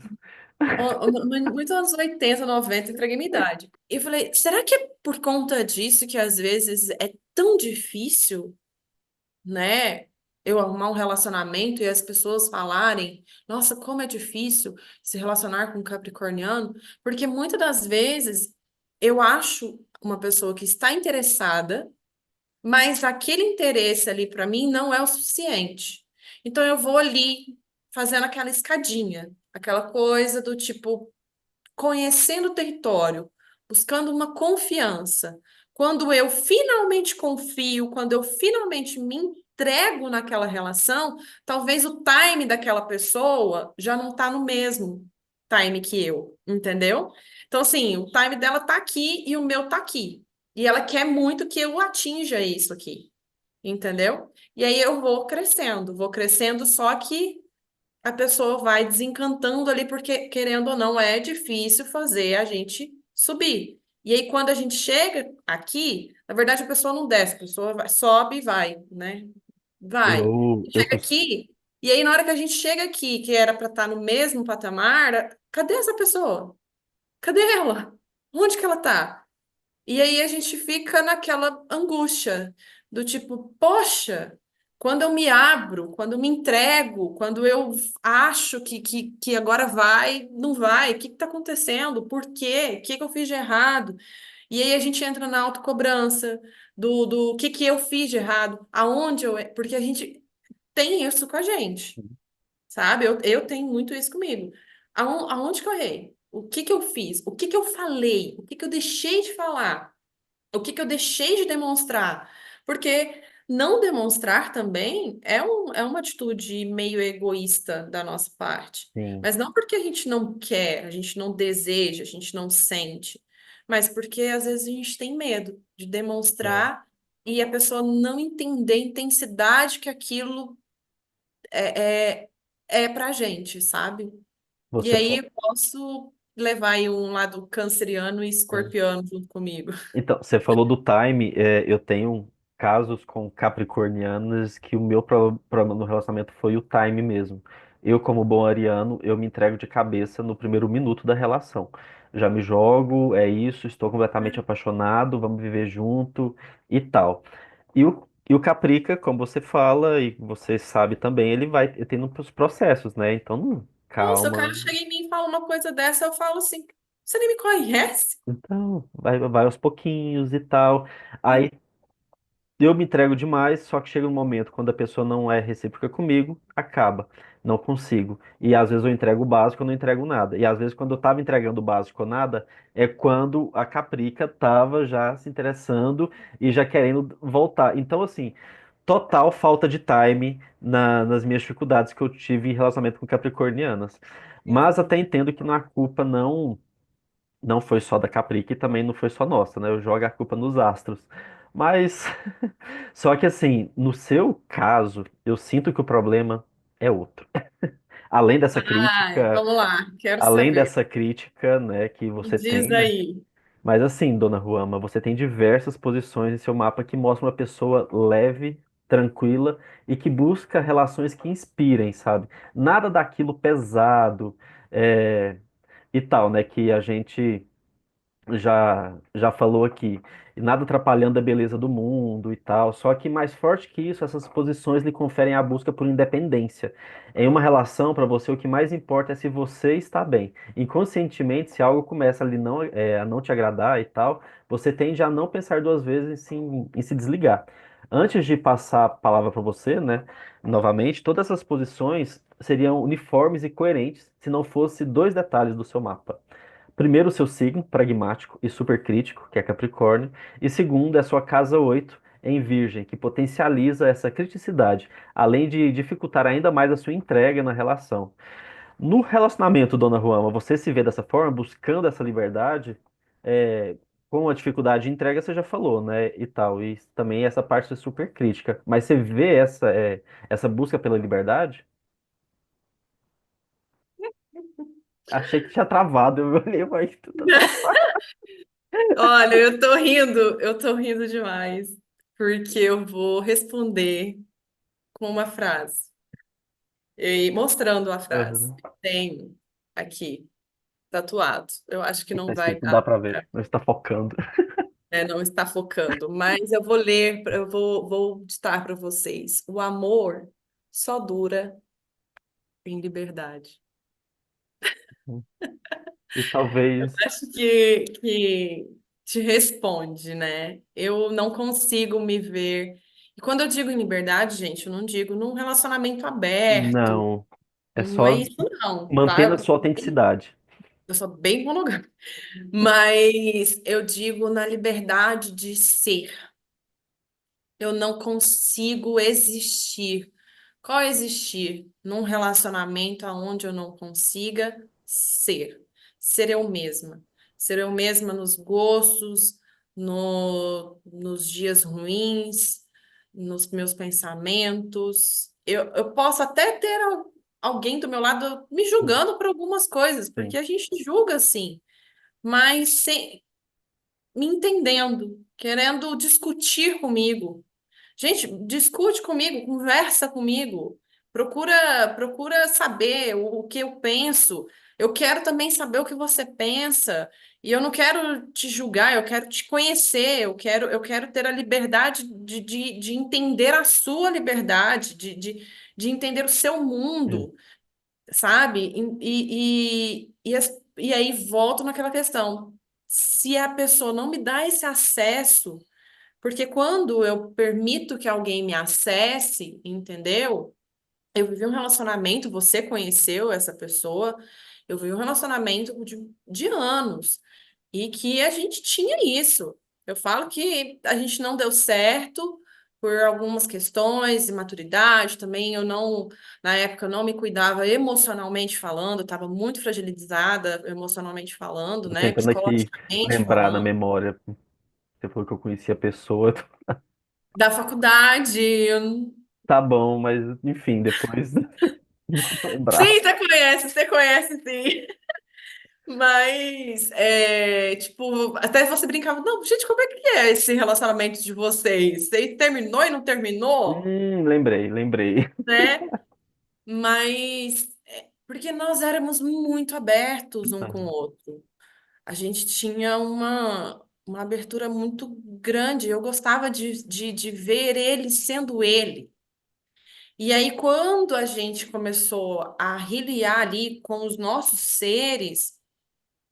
muito anos 80 90 entreguei minha idade. E eu falei, será que é por conta disso que às vezes é tão difícil, né? Eu arrumar um relacionamento e as pessoas falarem, nossa, como é difícil se relacionar com um capricorniano, porque muitas das vezes eu acho uma pessoa que está interessada, mas aquele interesse ali para mim não é o suficiente. Então eu vou ali fazendo aquela escadinha, aquela coisa do tipo conhecendo o território, buscando uma confiança. Quando eu finalmente confio, quando eu finalmente me entrego naquela relação, talvez o time daquela pessoa já não está no mesmo time que eu, entendeu? Então, assim, o time dela tá aqui e o meu tá aqui. E ela quer muito que eu atinja isso aqui, entendeu? E aí eu vou crescendo, só que a pessoa vai desencantando ali, porque, querendo ou não, é difícil fazer a gente subir. E aí, quando a gente chega aqui, na verdade, a pessoa não desce, a pessoa sobe e vai, né? Vai. Eu Chega aqui, e aí, na hora que a gente chega aqui, que era para estar no mesmo patamar, cadê essa pessoa? Cadê ela? Onde que ela tá? E aí a gente fica naquela angústia do tipo, poxa, quando eu me abro, quando eu me entrego, quando eu acho que agora vai, não vai, o que está acontecendo? Por quê? O que que eu fiz de errado? E aí a gente entra na autocobrança do que eu fiz de errado, aonde eu. Porque a gente tem isso com a gente, sabe? Eu tenho muito isso comigo. Aonde que eu errei? O que que eu fiz? O que que eu falei? O que que eu deixei de falar? O que que eu deixei de demonstrar? Porque não demonstrar também é uma atitude meio egoísta da nossa parte. sim. Mas não porque a gente não quer, a gente não deseja, a gente não sente, mas porque às vezes a gente tem medo de É. demonstrar e a pessoa não entender a intensidade que aquilo é, é pra gente, sabe? E Você aí fa- eu posso levar aí um lado canceriano e é. escorpiano junto comigo. Então, você falou do time, eu tenho. casos com capricornianas que o meu problema no relacionamento foi o time mesmo. Eu, como bom ariano, eu me entrego de cabeça no primeiro minuto da relação. Já me jogo, é isso, estou completamente apaixonado, vamos viver junto e tal. E o Caprica, como você fala, e você sabe também, ele vai tendo os processos, né? Então, Nossa, o calma. cara chega em mim e fala uma coisa dessa, eu falo assim, você nem me conhece? Então, vai aos pouquinhos e tal. Aí eu me entrego demais, só que chega um momento quando a pessoa não é recíproca comigo, acaba. Não consigo. E às vezes eu entrego o básico, eu não entrego nada. E às vezes quando eu tava entregando o básico ou nada, é quando a Caprica tava já se interessando e já querendo voltar. Então, assim, total falta de time nas minhas dificuldades que eu tive em relacionamento com capricornianas. Mas até entendo que a culpa não foi só da Caprica e também não foi só nossa, né? Eu jogo a culpa nos astros. Mas, só que assim, no seu caso, eu sinto que o problema é outro. Além dessa Ai, crítica, vamos lá, quero além saber. dessa crítica, né, que Me você diz tem, né? aí. Mas assim, dona Ruama, você tem diversas posições em seu mapa que mostram uma pessoa leve, tranquila e que busca relações que inspirem, sabe? Nada daquilo pesado, e tal, né? Que a gente já falou aqui, e nada atrapalhando a beleza do mundo e tal. Só que mais forte que isso, essas posições lhe conferem a busca por independência. Em uma relação, para você, o que mais importa é se você está bem. Inconscientemente, se algo começa a não te agradar e tal, você tende a não pensar duas vezes em se desligar. Antes de passar a palavra para você, né, novamente, todas essas posições seriam uniformes e coerentes se não fosse dois detalhes do seu mapa. Primeiro, o seu signo, pragmático e supercrítico, que é Capricórnio. E segundo, é a sua casa 8 em Virgem, que potencializa essa criticidade, além de dificultar ainda mais a sua entrega na relação. No relacionamento, dona Ruama, você se vê dessa forma, buscando essa liberdade, é, com a dificuldade de entrega, você já falou, né? E tal. E também essa parte é super crítica. Mas você vê essa busca pela liberdade? Achei que tinha travado. Eu olhei, mas tu tá travado. Olha, eu tô rindo demais, porque eu vou responder com uma frase, e mostrando a frase. Aham. Tenho aqui, tatuado. Eu acho que O que tá não vai escrito? Não dá dar, pra ver. Não está focando. não está focando, mas eu vou ler, vou ditar para vocês. O amor só dura em liberdade. E talvez. Acho que te responde, né? Eu não consigo me ver. E quando eu digo em liberdade, gente, eu não digo num relacionamento aberto. Não. É Não é só isso, não, tá? mantendo a sua autenticidade. Eu sou bem monogâmica. Mas eu digo na liberdade de ser. Eu não consigo existir. Qual existir? Num relacionamento onde eu não consiga ser. Ser eu mesma. Ser eu mesma nos gostos, nos dias ruins, nos meus pensamentos. Eu posso até ter alguém do meu lado me julgando por algumas coisas, Sim. porque a gente julga assim, mas sem, me entendendo, querendo discutir comigo. Gente, discute comigo, conversa comigo, procura saber o que eu penso. Eu quero também saber o que você pensa. E eu não quero te julgar, eu quero te conhecer, eu quero ter a liberdade de entender a sua liberdade, de entender o seu Sim. mundo, sabe? E aí volto naquela questão. Se a pessoa não me dá esse acesso, porque quando eu permito que alguém me acesse, entendeu? Eu vivi um relacionamento, você conheceu essa pessoa, eu vivi um relacionamento de anos e que a gente tinha isso. Eu falo que a gente não deu certo por algumas questões de maturidade também. Eu não, na época, eu não me cuidava emocionalmente falando, estava muito fragilizada emocionalmente falando, Tô né? tentando aqui Psicologicamente lembrar na falando. memória. Você falou que eu conhecia a pessoa. Da faculdade, eu Tá bom, mas enfim, depois não vou lembrar. sim, você conhece sim. Mas, tipo, até você brincava, não, gente, como é que é esse relacionamento de vocês? Você terminou e não terminou, Lembrei, lembrei. né? Mas, porque nós éramos muito abertos um com o Aham. outro. A gente tinha uma abertura muito grande. Eu gostava de ver ele sendo ele. E aí, quando a gente começou a riliar ali com os nossos seres,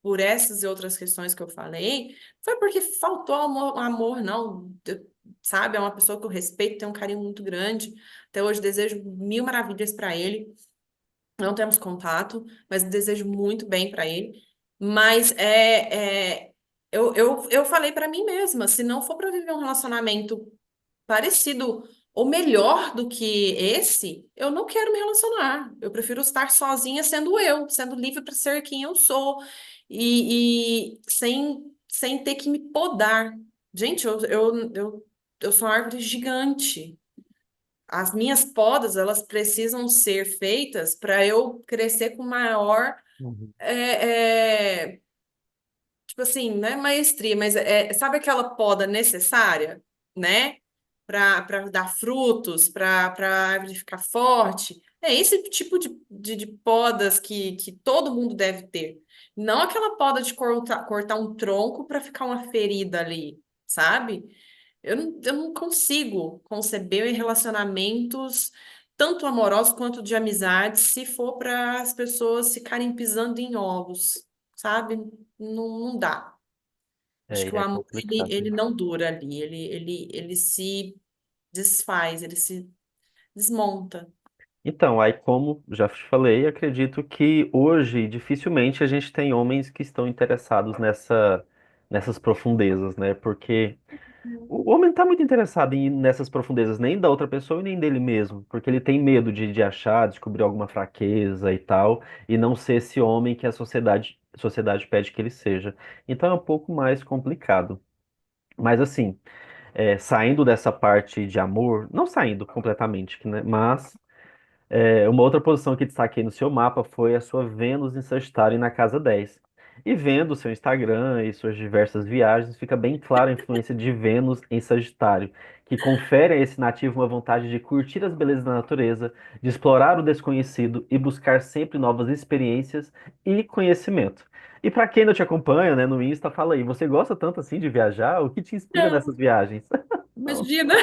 por essas e outras questões que eu falei, foi porque faltou amor, não. Sabe, é uma pessoa que eu respeito, tenho um carinho muito grande. Até hoje desejo mil maravilhas para ele. Não temos contato, mas desejo muito bem para ele. Mas eu falei para mim mesma, se não for para viver um relacionamento parecido ou melhor do que esse, eu não quero me relacionar. Eu prefiro estar sozinha sendo eu, sendo livre para ser quem eu sou e sem ter que me podar. Gente, eu sou uma árvore gigante. As minhas podas, elas precisam ser feitas para eu crescer com maior, Uhum. é, é, tipo assim, não é maestria, mas sabe aquela poda necessária, né? Para dar frutos, para a árvore ficar forte. É esse tipo de podas que todo mundo deve ter. Não aquela poda de cortar um tronco para ficar uma ferida ali, sabe? Eu não consigo conceber relacionamentos, tanto amorosos quanto de amizade, se for para as pessoas ficarem pisando em ovos, sabe? Não, não dá. Acho É, que e o é amor, ele complicado. não dura ali, ele se desfaz, ele se desmonta. Então, aí como já te falei, acredito que hoje dificilmente a gente tem homens que estão interessados nessas profundezas, né? Porque o homem não está muito interessado em ir nessas profundezas nem da outra pessoa e nem dele mesmo, porque ele tem medo de achar, descobrir alguma fraqueza e tal, e não ser esse homem que a sociedade pede que ele seja. Então é um pouco mais complicado. Mas assim, saindo dessa parte de amor, não saindo completamente, né? Mas uma outra posição que destaquei no seu mapa foi a sua Vênus em Sagitário na casa 10. E vendo o seu Instagram e suas diversas viagens, fica bem clara a influência de Vênus em Sagitário, que confere a esse nativo uma vontade de curtir as belezas da natureza, de explorar o desconhecido e buscar sempre novas experiências e conhecimento. E para quem não te acompanha, né, no Insta, fala aí, você gosta tanto assim de viajar? O que te inspira nessas Não, viagens? Não. imagina.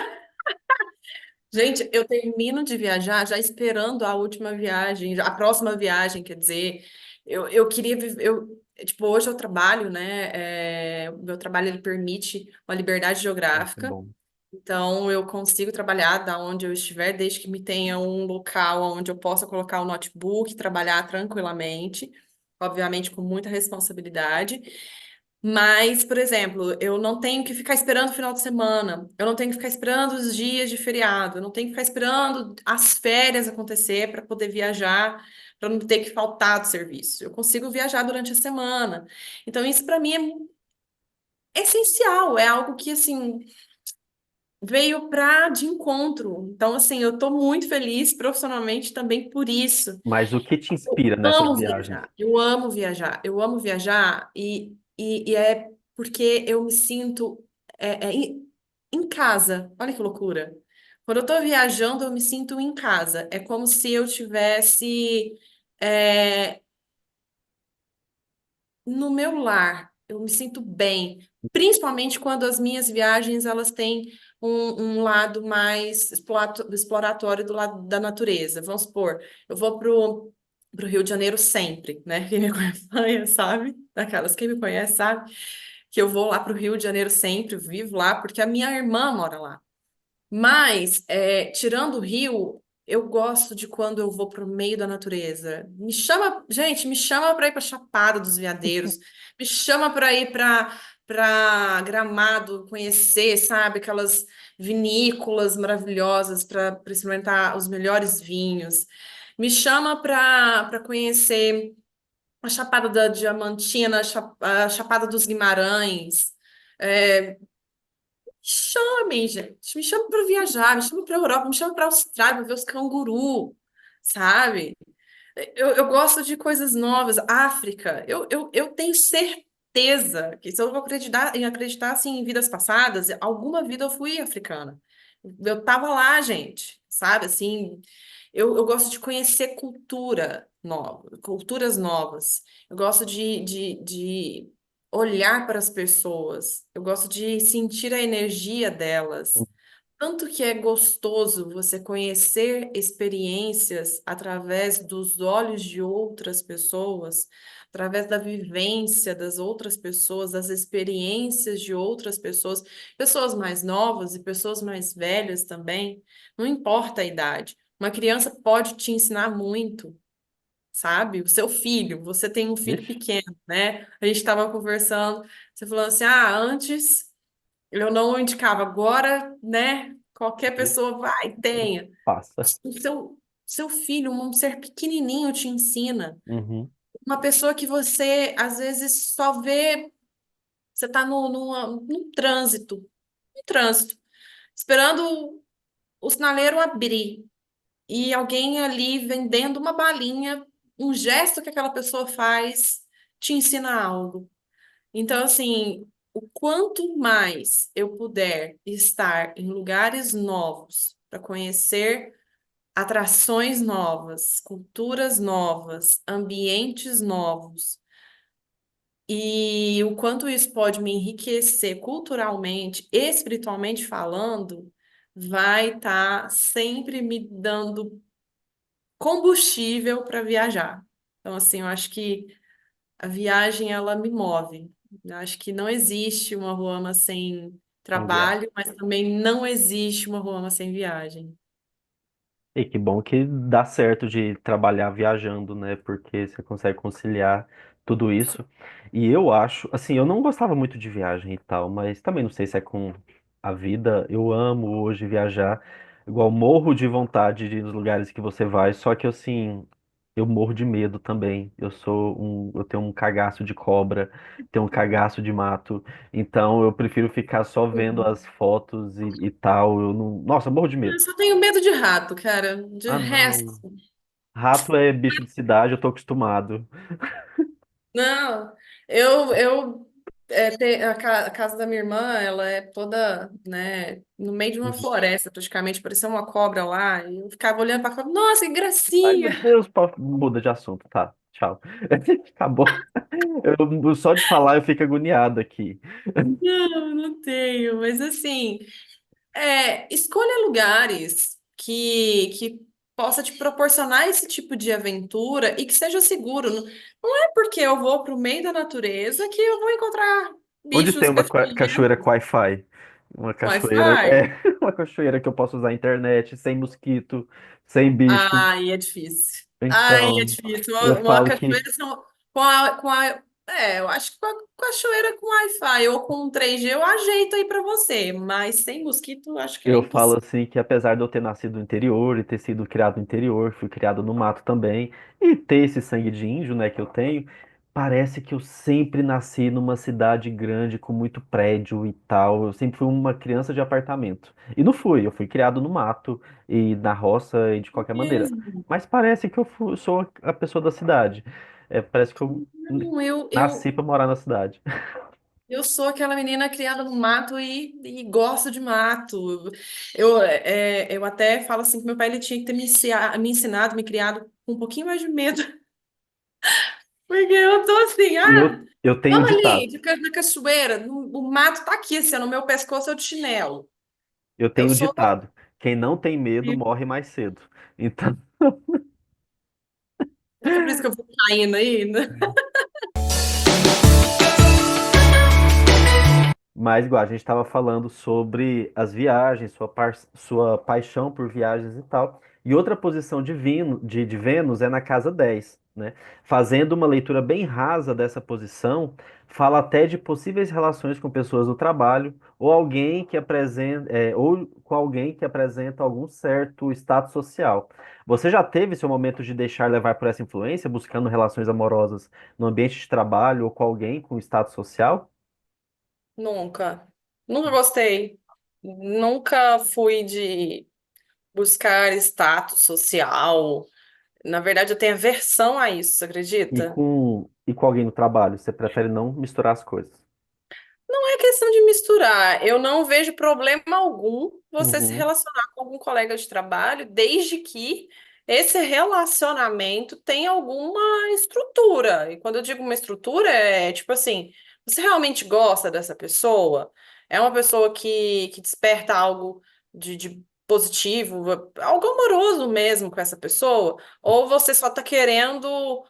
Gente, eu termino de viajar já esperando a última viagem, a próxima viagem, quer dizer, eu queria viver, tipo, hoje eu trabalho, né, o meu trabalho, ele permite uma liberdade Ah, que geográfica, bom. então eu consigo trabalhar da onde eu estiver, desde que me tenha um local onde eu possa colocar o notebook, e trabalhar tranquilamente, obviamente com muita responsabilidade. Mas, por exemplo, eu não tenho que ficar esperando o final de semana, eu não tenho que ficar esperando os dias de feriado, eu não tenho que ficar esperando as férias acontecer para poder viajar, para não ter que faltar do serviço. Eu consigo viajar durante a semana. Então, isso para mim é essencial, é algo que, assim, veio para de encontro. Então, assim, eu estou muito feliz profissionalmente também por isso. Mas o que te Eu inspira nessas amo viagens? viajar, eu amo viajar, eu amo viajar e é porque eu me sinto em casa. Olha que loucura. Quando eu tô viajando, eu me sinto em casa. É como se eu tivesse é, no meu lar. Eu me sinto bem, principalmente quando as minhas viagens elas têm um lado mais exploratório do lado da natureza. Vamos supor, eu vou pro Rio de Janeiro sempre, né? Quem me acompanha sabe, daquelas quem me conhece sabe que eu vou lá pro Rio de Janeiro sempre, vivo lá porque a minha irmã mora lá. Mas, tirando o Rio, eu gosto de quando eu vou para o meio da natureza. Me chama, gente, me chama para ir para Chapada dos Veadeiros, me chama para ir para Gramado, conhecer, sabe, aquelas vinícolas maravilhosas para experimentar os melhores vinhos. Me chama para conhecer a Chapada da Diamantina, a Chapada dos Guimarães. É, chamem, gente. Me chamem para viajar, me chamem para Europa, me chamem para Austrália para ver os canguru, sabe? Eu gosto de coisas novas. África, eu tenho certeza que se eu vou acreditar assim, em vidas passadas, alguma vida eu fui africana. Eu tava lá, gente, sabe? Assim, eu gosto de conhecer cultura nova, culturas novas. Eu gosto de olhar para as pessoas. Eu gosto de sentir a energia delas. Tanto que é gostoso você conhecer experiências através dos olhos de outras pessoas, através da vivência das outras pessoas, das experiências de outras pessoas, pessoas mais novas e pessoas mais velhas também, não importa a idade. Uma criança pode te ensinar muito, sabe? O seu filho, você tem um filho Vixe. pequeno, né? A gente estava conversando, você falou assim: ah, antes. Eu não indicava, agora, né? Qualquer pessoa vai, tenha. Passa. O seu filho, um ser pequenininho, te ensina. Uhum. Uma pessoa que você, às vezes, só vê, você está num trânsito, esperando o sinaleiro abrir, e alguém ali vendendo uma balinha, um gesto que aquela pessoa faz, te ensina algo. Então, assim, o quanto mais eu puder estar em lugares novos para conhecer atrações novas, culturas novas, ambientes novos, e o quanto isso pode me enriquecer culturalmente, espiritualmente falando, vai estar sempre me dando combustível para viajar. Então, assim, eu acho que a viagem, ela me move. Eu acho que não existe uma Ruama sem Sem viagem. trabalho, mas também não existe uma Ruama sem viagem. E que bom que dá certo de trabalhar viajando, né? Porque você consegue conciliar tudo isso. E eu acho, assim, eu não gostava muito de viagem e tal, mas também não sei se é com a vida. Eu amo hoje viajar. Igual morro de vontade de ir nos lugares que você vai, só que assim, eu morro de medo também. Eu tenho um cagaço de cobra, tenho um cagaço de mato. Então eu prefiro ficar só vendo Uhum. as fotos e tal. Eu não, nossa, eu morro de Eu medo. só tenho medo de rato, cara. De Ah, resto, não. Rato é bicho de cidade, eu tô acostumado. não. A casa da minha irmã, ela é toda, né, no meio de uma Uhum. floresta, praticamente, parecia uma cobra lá. E eu ficava olhando para a cobra, nossa, que Ai, meu gracinha! Deus, muda de assunto, tá? Tchau. Acabou. Só de falar eu fico agoniado aqui. Não, não tenho, mas assim. Escolha lugares que possa te proporcionar esse tipo de aventura e que seja seguro. Não é porque eu vou para o meio da natureza que eu vou encontrar Onde bichos tem uma cachoeira com peçonhentos. Wi-Fi? Uma cachoeira, Wi-Fi. uma cachoeira que eu posso usar a internet, sem mosquito, sem bicho. Ai, é difícil. Ai, é Então, difícil. eu Uma falo que cachoeira eu acho que com a cachoeira com Wi-Fi ou com 3G eu ajeito aí para você, mas sem mosquito eu acho que é Eu falo impossível. assim que apesar de eu ter nascido no interior e ter sido criado no interior, fui criado no mato também, e ter esse sangue de índio, né, que eu tenho, parece que eu sempre nasci numa cidade grande com muito prédio e tal. Eu sempre fui uma criança de apartamento. E não fui, eu fui criado no mato e na roça e de qualquer maneira. Mesmo. Mas parece que sou a pessoa da cidade. Parece que eu Não, nasci para morar na cidade. eu sou aquela menina criada no mato e gosto de mato. Eu até falo assim que meu pai ele tinha que ter me ensinado, me criado com um pouquinho mais de medo. Porque eu tô assim, Eu tenho um vamos ali, ditado. na cachoeira, o mato tá aqui, assim, no meu pescoço eu de chinelo. Eu Eu tenho um sou. ditado. Quem não tem medo morre mais cedo. Então, É por isso que eu vou caindo ainda. mas igual a gente estava falando sobre as viagens, sua paixão por viagens e tal. E outra posição de Vênus é na casa 10, né? Fazendo uma leitura bem rasa dessa posição, fala até de possíveis relações com pessoas do trabalho ou alguém que apresenta, ou com alguém que apresenta algum certo status social. Você já teve seu momento de deixar levar por essa influência, buscando relações amorosas no ambiente de trabalho ou com alguém com status social? Nunca. Nunca gostei. Nunca fui de buscar status social. Na verdade, eu tenho aversão a isso, você acredita? E com alguém no trabalho, você prefere não misturar as coisas. Não é questão de misturar. Eu não vejo problema algum você se Uhum, relacionar com algum colega de trabalho, desde que esse relacionamento tenha alguma estrutura. E quando eu digo uma estrutura, é tipo assim, você realmente gosta dessa pessoa? É uma pessoa que desperta algo de positivo, algo amoroso mesmo com essa pessoa? Ou você só está querendo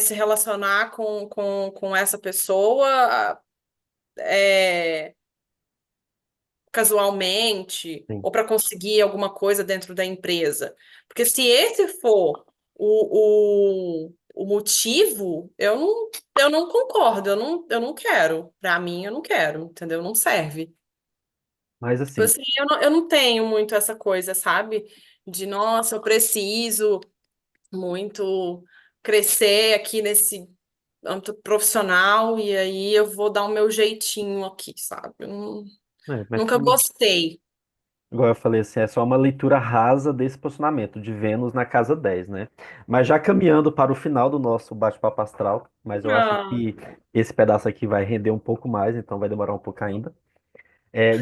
se relacionar com essa pessoa? é, Casualmente sim. ou para conseguir alguma coisa dentro da empresa. Porque se esse for o motivo, eu não concordo, eu não quero. Para mim, eu não quero, entendeu? Não serve. Mas Tipo assim, assim, eu não tenho muito essa coisa, sabe? De, nossa, eu preciso muito crescer aqui nesse âmbito profissional e aí eu vou dar o meu jeitinho aqui, sabe? mas Nunca gostei. igual eu falei assim, é só uma leitura rasa desse posicionamento de Vênus na casa 10, né? Mas já caminhando para o final do nosso bate-papo astral, mas eu acho Ah, que esse pedaço aqui vai render um pouco mais, então vai demorar um pouco ainda.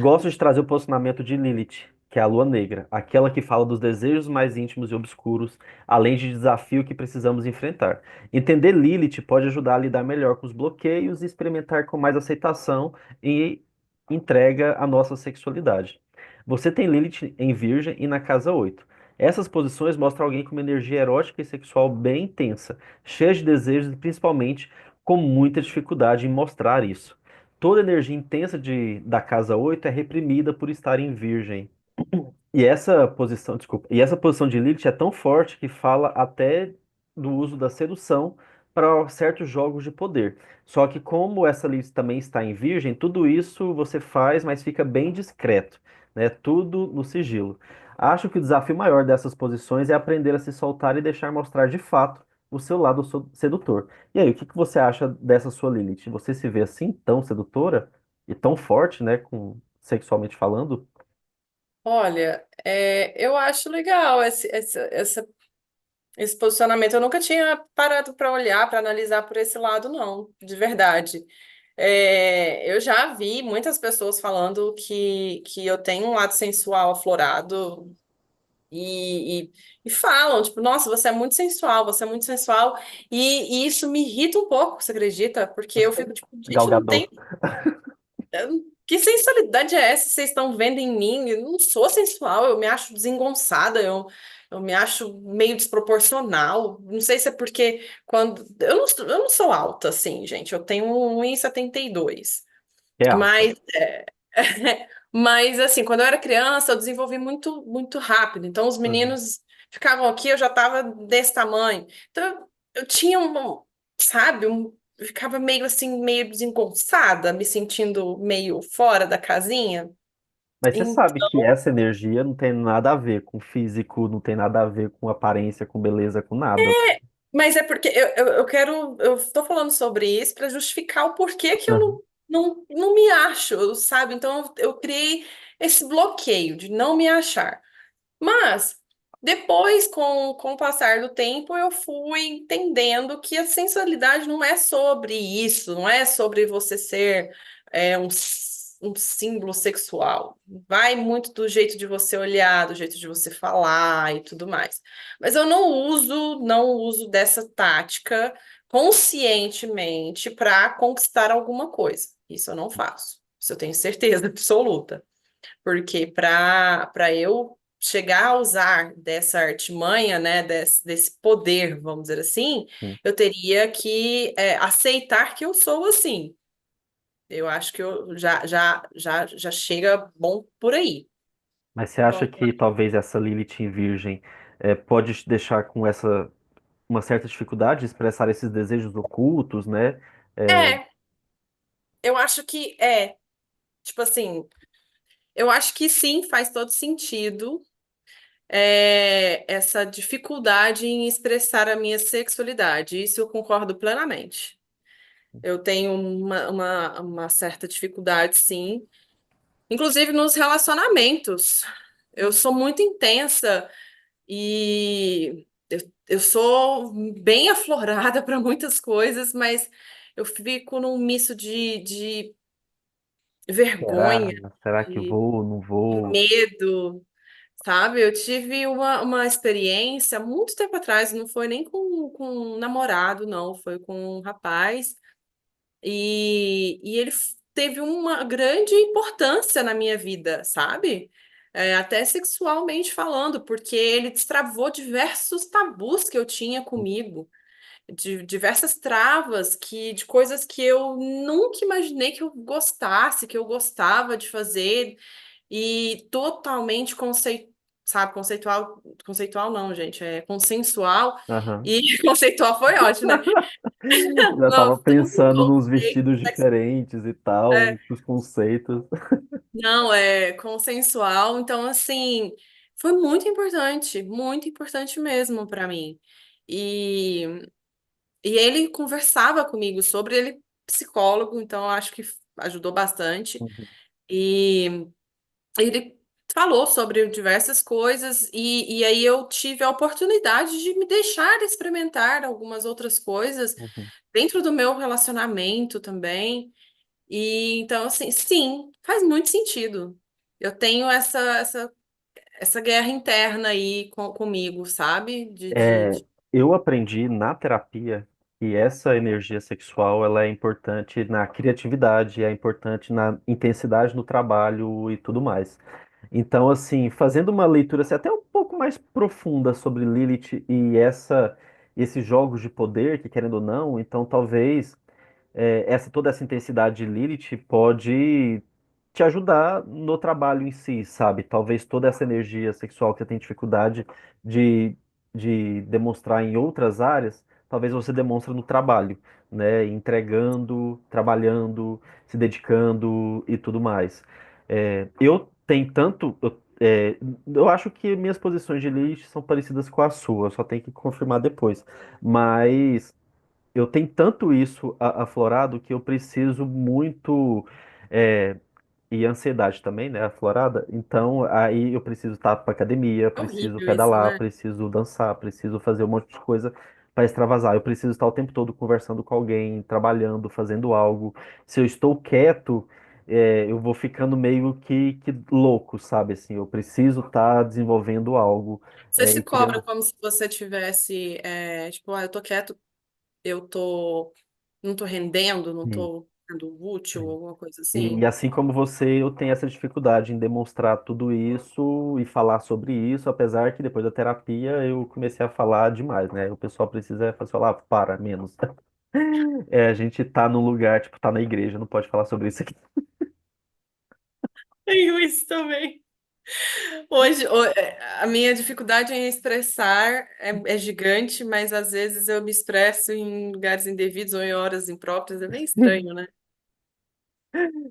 Gosto de trazer o posicionamento de Lilith, que é a lua negra, aquela que fala dos desejos mais íntimos e obscuros, além de desafio que precisamos enfrentar. Entender Lilith pode ajudar a lidar melhor com os bloqueios e experimentar com mais aceitação e entrega a nossa sexualidade. Você tem Lilith em Virgem e na casa 8. Essas posições mostram alguém com uma energia erótica e sexual bem intensa, cheia de desejos e principalmente com muita dificuldade em mostrar isso. Toda energia intensa da casa 8 é reprimida por estar em Virgem. E essa posição, desculpa, e essa posição de Lilith é tão forte que fala até do uso da sedução para certos jogos de poder. Só que como essa Lilith também está em Virgem, tudo isso você faz, mas fica bem discreto, né? Tudo no sigilo. Acho que o desafio maior dessas posições é aprender a se soltar e deixar mostrar de fato o seu lado sedutor. E aí, o que que você acha dessa sua Lilith? Você se vê assim, tão sedutora e tão forte, né, sexualmente falando? olha, eu acho legal esse posicionamento. Eu nunca tinha parado para olhar, para analisar por esse lado, não, de verdade. Eu já vi muitas pessoas falando que eu tenho um lado sensual aflorado e, e, e falam, tipo, nossa, você é muito sensual, você é muito sensual. E isso me irrita um pouco, você acredita? Porque eu fico tipo, gente, não tem. Galgador. Que sensualidade é essa que vocês estão vendo em mim? Eu não sou sensual, eu me acho desengonçada, eu me acho meio desproporcional. Não sei se é porque quando. Eu não sou alta, assim, gente. Eu tenho 1,72. É alta. Mas, mas, assim, quando eu era criança, eu desenvolvi muito rápido. Então, os Uhum. meninos ficavam aqui, eu já estava desse tamanho. Então, eu tinha sabe, eu ficava meio assim, meio desengonçada, me sentindo meio fora da casinha. Mas você Em- sabe que essa energia não tem nada a ver com físico, não tem nada a ver com aparência, com beleza, com nada. Mas é porque eu quero, eu estou falando sobre isso para justificar o porquê que eu Uhum. não me acho, sabe? Então, eu criei esse bloqueio de não me achar. Mas depois, com o passar do tempo, eu fui entendendo que a sensualidade não é sobre isso, não é sobre você ser um símbolo sexual. Vai muito do jeito de você olhar, do jeito de você falar e tudo mais. Mas eu não uso dessa tática conscientemente para conquistar alguma coisa. Isso eu não faço. Isso eu tenho certeza absoluta. Porque para eu chegar a usar dessa artimanha, né, desse poder, vamos dizer assim, Sim. eu teria que aceitar que eu sou assim. Eu acho que eu já chega bom por aí. Mas você acha Bom, que talvez essa Lilith em Virgem pode te deixar com essa uma certa dificuldade de expressar esses desejos ocultos, né? É, é, eu acho que tipo assim, eu acho que sim, faz todo sentido. Essa dificuldade em expressar a minha sexualidade. Isso eu concordo plenamente. Eu tenho uma certa dificuldade, sim. Inclusive nos relacionamentos. Eu sou muito intensa e eu sou bem aflorada para muitas coisas, mas eu fico num misto de Será? vergonha, Será que de vou, não vou? medo, sabe? Eu tive uma experiência muito tempo atrás, não foi nem com um namorado, não, foi com um rapaz, e ele teve uma grande importância na minha vida, sabe? Até sexualmente falando, porque ele destravou diversos tabus que eu tinha comigo, de diversas travas de coisas que eu nunca imaginei que eu gostasse, que eu gostava de fazer, e totalmente sabe, conceitual não, gente, é consensual, Aham. e conceitual foi ótimo, né? Já Não, tava tudo pensando nos conceito, vestidos diferentes e tal, os conceitos. não, é consensual, então assim, foi muito importante mesmo para mim. E, e ele conversava comigo sobre ele, é psicólogo, então eu acho que ajudou bastante. Uhum, E ele falou sobre diversas coisas, e aí eu tive a oportunidade de me deixar experimentar algumas outras coisas uhum. dentro do meu relacionamento também. E então, assim, sim, faz muito sentido. Eu tenho essa guerra interna aí comigo, sabe? É, eu aprendi na terapia que essa energia sexual ela é importante na criatividade, é importante na intensidade no trabalho e tudo mais. Então, assim, fazendo uma leitura assim, até um pouco mais profunda sobre Lilith e esses jogos de poder, que querendo ou não, então talvez toda essa intensidade de Lilith pode te ajudar no trabalho em si, sabe? Talvez toda essa energia sexual que você tem dificuldade de, de demonstrar em outras áreas, talvez você demonstre no trabalho, né? Entregando, trabalhando, se dedicando e tudo mais. Eu tenho tanto. Eu acho que minhas posições de Lilith são parecidas com a sua, só tenho que confirmar depois. Mas eu tenho tanto isso aflorado que eu preciso muito. é, e ansiedade também, né? Aflorada. Então, aí eu preciso estar para academia, É preciso horrível isso, pedalar, né? preciso dançar, preciso fazer um monte de coisa para extravasar. Eu preciso estar o tempo todo conversando com alguém, trabalhando, fazendo algo. Se eu estou quieto, eu vou ficando meio que louco, sabe? Assim, eu preciso estar desenvolvendo algo, Você se e cobra criando. como se você tivesse, tipo, eu tô quieto, não tô rendendo, não tô sendo útil, alguma coisa E assim. assim como você, eu tenho essa dificuldade em demonstrar tudo isso e falar sobre isso, apesar que depois da terapia eu comecei a falar demais, né? O pessoal precisa falar, ah, para, menos. A gente tá num lugar, tipo, tá na igreja, não pode falar sobre isso aqui. Tenho isso também. A minha dificuldade em expressar é gigante, mas às vezes eu me expresso em lugares indevidos ou em horas impróprias. É bem estranho, né?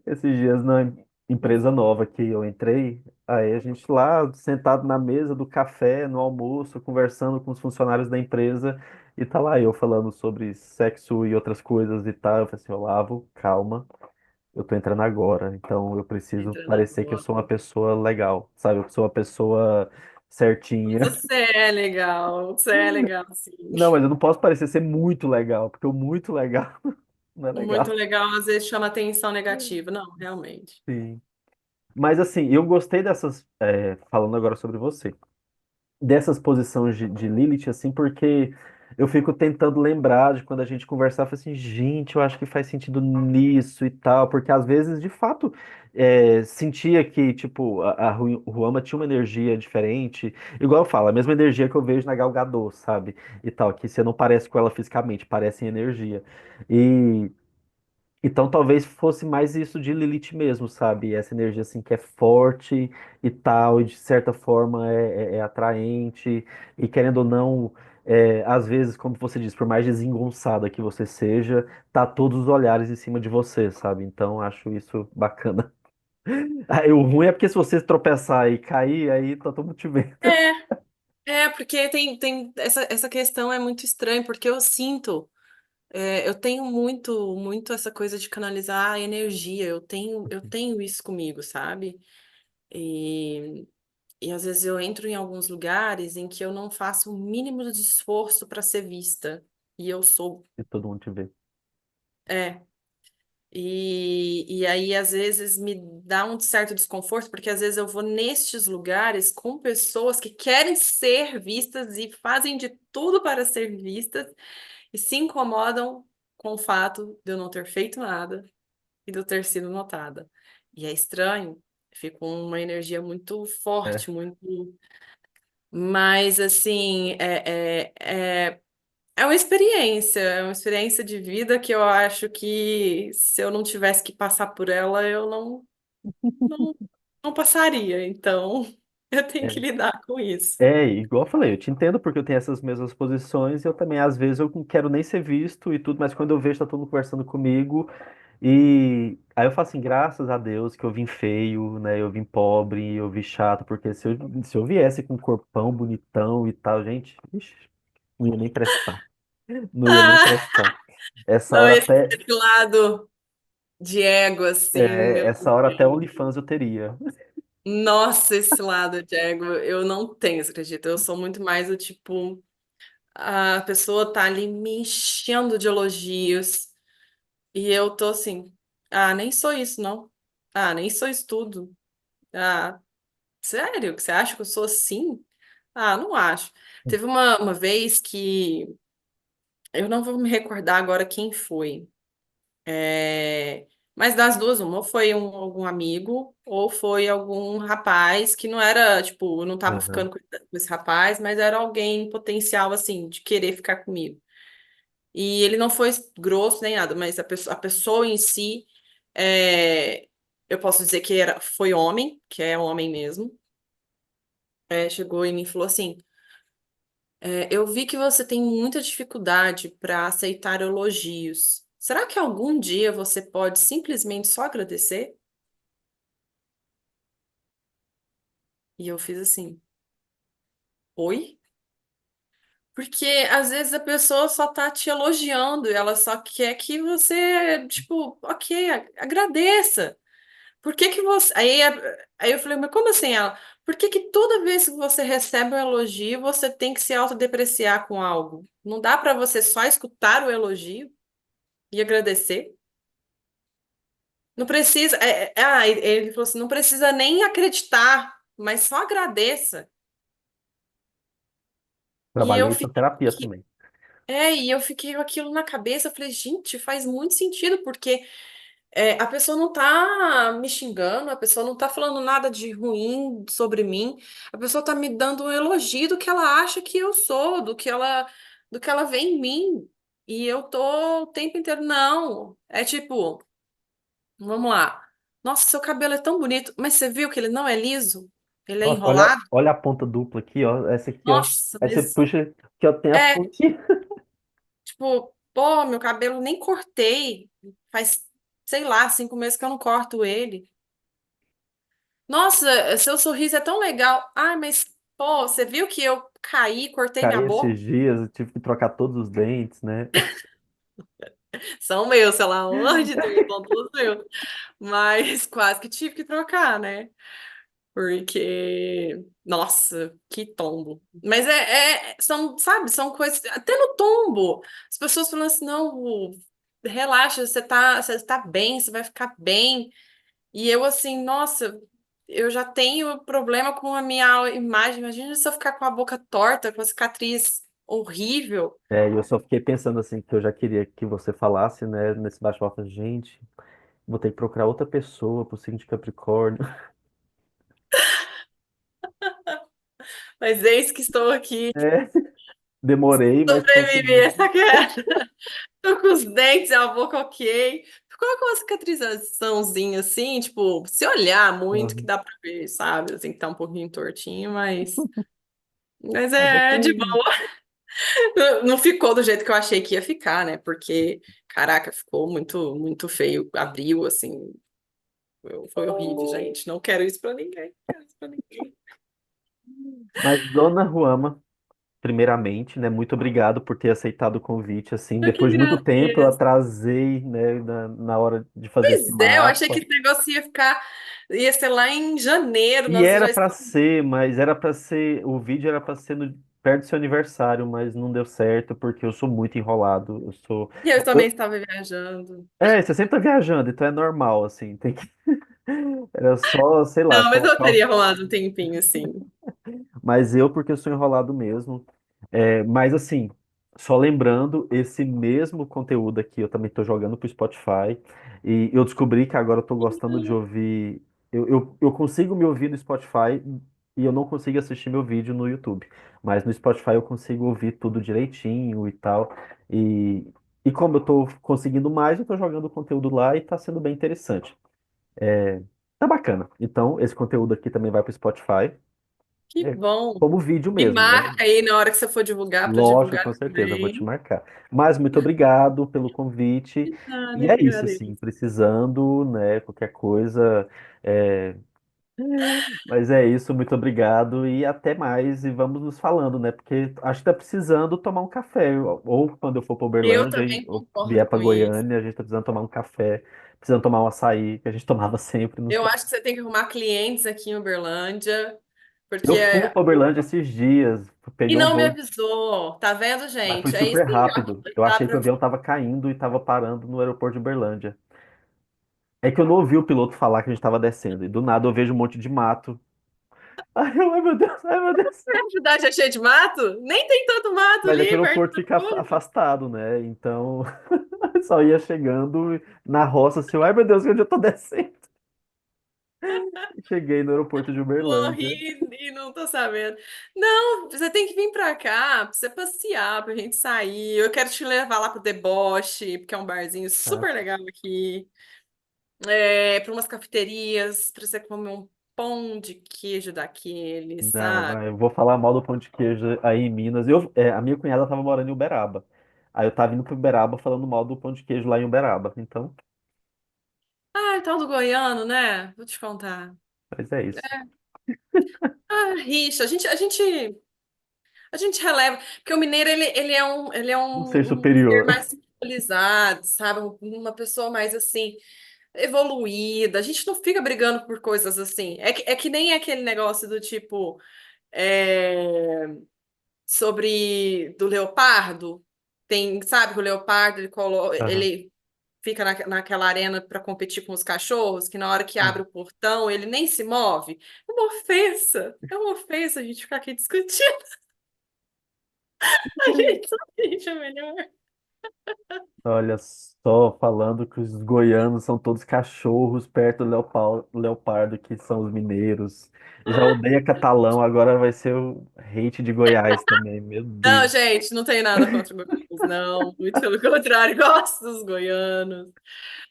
Esses dias na empresa nova que eu entrei, aí a gente lá sentado na mesa do café, no almoço, conversando com os funcionários da empresa, e tá lá eu falando sobre sexo e outras coisas e tal. Eu falei assim, Olavo, calma. Eu tô entrando agora, então eu preciso Entrando parecer que eu agora. sou uma pessoa legal, sabe? Eu sou uma pessoa Mas certinha. você é legal, sim. Não, mas eu não posso parecer ser muito legal, porque o muito legal não é O muito legal. legal às vezes chama atenção negativa. Não, realmente. Sim. Mas assim, eu gostei dessas, falando agora sobre você, dessas posições de Lilith, assim, porque eu fico tentando lembrar de quando a gente conversava, eu falei assim, gente, eu acho que faz sentido nisso e tal, porque às vezes, de fato, sentia que, tipo, a Ruama tinha uma energia diferente, igual eu falo, a mesma energia que eu vejo na Gal Gadot, sabe, e tal, que você não parece com ela fisicamente, parece em energia. E então talvez fosse mais isso de Lilith mesmo, sabe? Essa energia assim que é forte e tal, e de certa forma é atraente, e querendo ou não, às vezes, como você diz, por mais desengonçada que você seja, tá todos os olhares em cima de você, sabe? Então acho isso bacana. Aí, o ruim é porque se você tropeçar e cair, aí tá todo mundo te vendo. Porque tem essa questão é muito estranha, porque eu sinto, eu tenho muito essa coisa de canalizar a energia, eu tenho isso comigo, sabe? E às vezes eu entro em alguns lugares em que eu não faço o mínimo de esforço para ser vista. E eu sou. E todo mundo te vê. É. E aí, às vezes, me dá um certo desconforto, porque às vezes eu vou nestes lugares com pessoas que querem ser vistas e fazem de tudo para ser vistas e se incomodam com o fato de eu não ter feito nada e de eu ter sido notada. E é estranho, fico com uma energia muito É. forte, muito. Mas, assim, é uma experiência de vida que eu acho que se eu não tivesse que passar por ela, eu não, não passaria. Então, eu tenho que É. lidar com isso. É, igual eu falei, eu te entendo porque eu tenho essas mesmas posições, eu também, às vezes, eu não quero nem ser visto e tudo, mas quando eu vejo tá todo mundo conversando comigo, e aí eu falo assim, graças a Deus que eu vim feio, né, eu vim pobre, eu vim chato, porque se eu viesse com um corpão bonitão e tal, gente, ixi, não ia nem prestar, não ia nem Ah, prestar. Essa não, hora até, esse lado de ego, assim, meu essa hora até Deus. OnlyFans eu teria. Nossa, esse lado de ego, eu não tenho, você acredita? Eu sou muito mais o tipo, a pessoa tá ali me enchendo de elogios e eu tô assim, ah, nem sou isso, não. Ah, nem sou isso tudo. Ah, sério? Que você acha que eu sou assim? Ah, não acho. Teve uma vez que eu não vou me recordar agora quem foi. Mas das duas, uma, ou foi algum amigo, ou foi algum rapaz que não era, tipo, eu não tava Aham. ficando com esse rapaz, mas era alguém potencial, assim, de querer ficar comigo. E ele não foi grosso nem nada, mas a pessoa em si, é, eu posso dizer que foi homem, que é homem mesmo. Chegou e me falou assim. Eu vi que você tem muita dificuldade para aceitar elogios. Será que algum dia você pode simplesmente só agradecer? E eu fiz assim, oi? Porque às vezes a pessoa só tá te elogiando e ela só quer que você, tipo, ok, agradeça. Por que que você. Aí eu falei, mas como assim ela? Por que que toda vez que você recebe um elogio, você tem que se autodepreciar com algo? Não dá para você só escutar o elogio e agradecer? Não precisa. Ele falou assim: não precisa nem acreditar, mas só agradeça. E eu Trabalhei isso na fiquei. terapia também. E eu fiquei com aquilo na cabeça. Eu falei, gente, faz muito sentido, porque a pessoa não tá me xingando, a pessoa não tá falando nada de ruim sobre mim, a pessoa tá me dando um elogio do que ela acha que eu sou, do que ela vê em mim. E eu tô o tempo inteiro, não. É tipo. Vamos lá. Nossa, seu cabelo é tão bonito, mas você viu que ele não é liso? Ele é Nossa, olha, enrolado? olha a ponta dupla aqui, ó. Essa aqui, ó. Nossa, Aí você mas puxa, que eu tenho a é, pontinha. tipo, pô, meu cabelo nem cortei. Faz, sei lá, 5 meses que eu não corto ele. Nossa, seu sorriso é tão legal. Ai, mas, pô, você viu que eu caí, cortei minha Caí boca? esses dias, eu tive que trocar todos os dentes, né? São meus, sei lá, onde Deus, são todos meus. Mas quase que tive que trocar, né? Porque, nossa, que tombo. Mas são, sabe, são coisas, até no tombo, as pessoas falam assim, não, Ru, relaxa, você tá bem, você vai ficar bem. E eu assim, nossa, eu já tenho problema com a minha imagem, imagina se eu ficar com a boca torta, com a cicatriz horrível. É, e eu só fiquei pensando assim, que eu já queria que você falasse, né, nesse bate-papo, gente, vou ter que procurar outra pessoa pro signo de Capricórnio. Mas eis que estou aqui, É, demorei, mas consegui. sobreviver, tô com os dentes, a boca ok. Ficou com uma cicatrizaçãozinha assim, tipo, se olhar muito que Uhum. dá pra ver, sabe? Assim, que tá um pouquinho tortinho, mas Ah, é de depois. boa. Não ficou do jeito que eu achei que ia ficar, né? Porque, caraca, ficou muito, muito feio. Abriu, assim, foi horrível, gente. Não quero isso pra ninguém. Não quero isso pra ninguém. Mas, dona Ruama. primeiramente, né? Muito obrigado por ter aceitado o convite, assim. Eu que Depois de muito tempo, eu agradeço. atrasei, né, na hora de fazer esse Pois é, eu achei que mapa. esse negócio ia ser lá em janeiro, E nós era já pra estamos. ser, mas era pra ser, o vídeo era pra ser perto do seu aniversário, mas não deu certo porque eu sou muito enrolado. Eu sou. E eu também eu- estava viajando. você sempre tá viajando, então é normal, assim. Tem que. Era só, sei lá, Não, mas só, eu só teria rolado um tempinho, sim. Mas eu, porque eu sou enrolado mesmo. Mas assim, só lembrando, esse mesmo conteúdo aqui eu também estou jogando pro Spotify. E eu descobri que agora eu tô gostando de ouvir. Eu consigo me ouvir no Spotify e eu não consigo assistir meu vídeo no YouTube. Mas no Spotify eu consigo ouvir tudo direitinho e tal. E, e como eu tô conseguindo mais, eu tô jogando o conteúdo lá e tá sendo bem interessante. Tá bacana. Então, esse conteúdo aqui também vai pro Spotify. Que É, bom. como vídeo Me mesmo, né? marca aí na hora que você for divulgar para Lógico, divulgar com certeza, vou te também. marcar. Mas muito obrigado pelo convite. Nada, E eu é que isso, assim, agradeço. precisando, né, qualquer coisa. é, Mas é isso, muito obrigado e até mais. E vamos nos falando, né? Porque acho que tá precisando tomar um café. Ou quando eu for para Eu Uberlândia, também ou concordo vier para com isso. Goiânia, a gente tá precisando tomar um café, precisando tomar um açaí, que a gente tomava sempre nos Eu lugares. acho que você tem que arrumar clientes aqui em Uberlândia, porque Eu fui para Uberlândia esses dias, e peguei um não me voo. avisou. Tá vendo, Mas foi gente? É isso super aí, ó. rápido. Eu achei que o avião estava caindo e estava parando no aeroporto de Uberlândia. É que eu não ouvi o piloto falar que a gente estava descendo. E do nada eu vejo um monte de mato. Ai meu Deus, ai meu Deus. A cidade é cheia de mato? Nem tem tanto mato Mas é que o ali perto aeroporto da fica coisa. afastado, né? Então só ia chegando na roça assim. Ai meu Deus, onde eu tô descendo? E cheguei no aeroporto de Uberlândia. Morri e não tô sabendo. Não, você tem que vir pra cá pra você passear, pra gente sair. Eu quero te levar lá pro Deboche, porque é um barzinho Ah, super legal aqui. É, para umas cafeterias, pra você comer um pão de queijo daquele, não, sabe? vai, eu vou falar mal do pão de queijo aí em Minas. A minha cunhada tava morando em Uberaba. Aí eu tava indo pro Uberaba falando mal do pão de queijo lá em Uberaba. Então, Ah, então do goiano, né? Vou te contar. mas é isso. Ah, rixa, a gente releva, porque o mineiro ele é Um ser um ser superior. mais civilizado, sabe? Uma pessoa mais assim evoluída. A gente não fica brigando por coisas assim. É que nem aquele negócio do tipo é, sobre do leopardo. Tem, sabe que o leopardo Aham. ele fica naquela arena para competir com os cachorros, que na hora que abre o portão ele nem se move. É uma ofensa a gente ficar aqui discutindo. A gente só deixa melhor. Olha só, falando que os goianos são todos cachorros perto do leopardo, que são os mineiros. Já odeia catalão, agora vai ser o hate de Goiás também, meu Não, Deus. gente, não tem nada contra goianos, não. Muito pelo contrário, gosto dos goianos.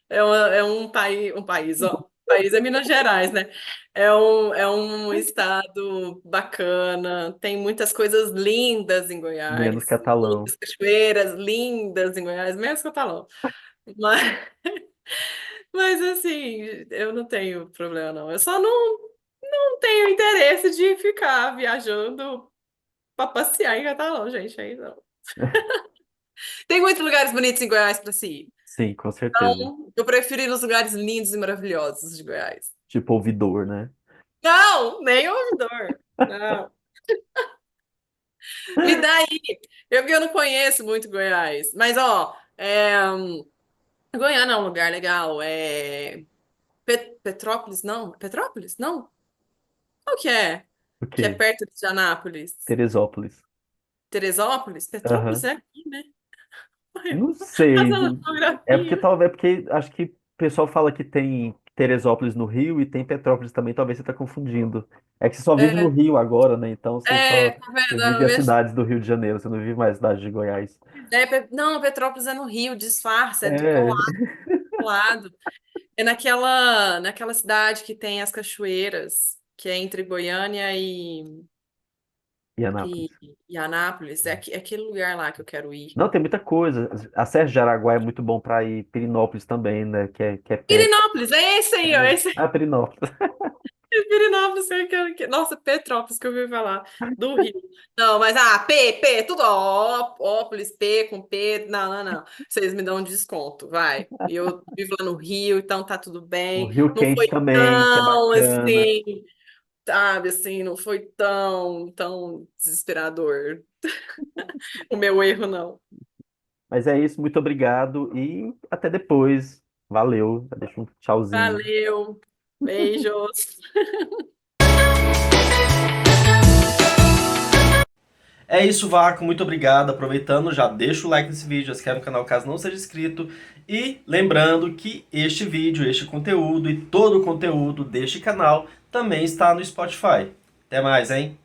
É um país, ó. O país é Minas Gerais, né? É um estado bacana, tem muitas coisas lindas em Menos Goiás, catalão. muitas cachoeiras lindas em Goiás, menos Catalão. Mas, mas assim, eu não tenho problema, não. Eu só não tenho interesse de ficar viajando para passear em Catalão, gente. Aí não. Tem muitos lugares bonitos em Goiás para se ir. Sim, com certeza. Então, eu prefiro ir nos lugares lindos e maravilhosos de Goiás. Tipo ouvidor, né? Não, nem ouvidor. Não. E daí? Eu não conheço muito Goiás. Mas, ó, Goiânia é um lugar legal. Petrópolis, não? Petrópolis? Não. Qual que é? O Que é quê? perto de Anápolis. Teresópolis. Teresópolis? Petrópolis Aham. é aqui, né? Não sei. Essa É porque geografia. talvez, porque acho que o pessoal fala que tem Teresópolis no Rio e tem Petrópolis também, talvez você está confundindo. É que você só vive no É, Rio agora, né? Então tá você vendo? vive as cidades do Rio de Janeiro, você não vive mais cidades de Goiás. Não, Petrópolis é no Rio, disfarça, é do É, colado. É naquela cidade que tem as cachoeiras, que é entre Goiânia e e, Anápolis. e Anápolis. É aquele lugar lá que eu quero ir. Não, tem muita coisa. A Serra de Jaraguá é muito bom para ir. Pirinópolis também, né? Que é perto. Pirinópolis, é esse aí, ó. Ah, Pirinópolis. Petrópolis, nossa, Petrópolis que eu ouvi falar, do Rio. Não, mas, tudo, ó, Ópolis, P com P, não. Vocês me dão um desconto, vai. E eu vivo lá no Rio, então tá tudo O bem. Rio Não Quente foi também, que é tão, bacana. assim, sabe, assim, não foi tão desesperador o meu erro, não. Mas é isso, muito obrigado e até depois. Valeu, deixa um tchauzinho. Valeu, beijos. É isso, Vaco. Muito obrigado. Aproveitando, já deixa o like nesse vídeo, já se inscreve no canal caso não seja inscrito. E lembrando que este vídeo, este conteúdo e todo o conteúdo deste canal também está no Spotify. Até mais, hein?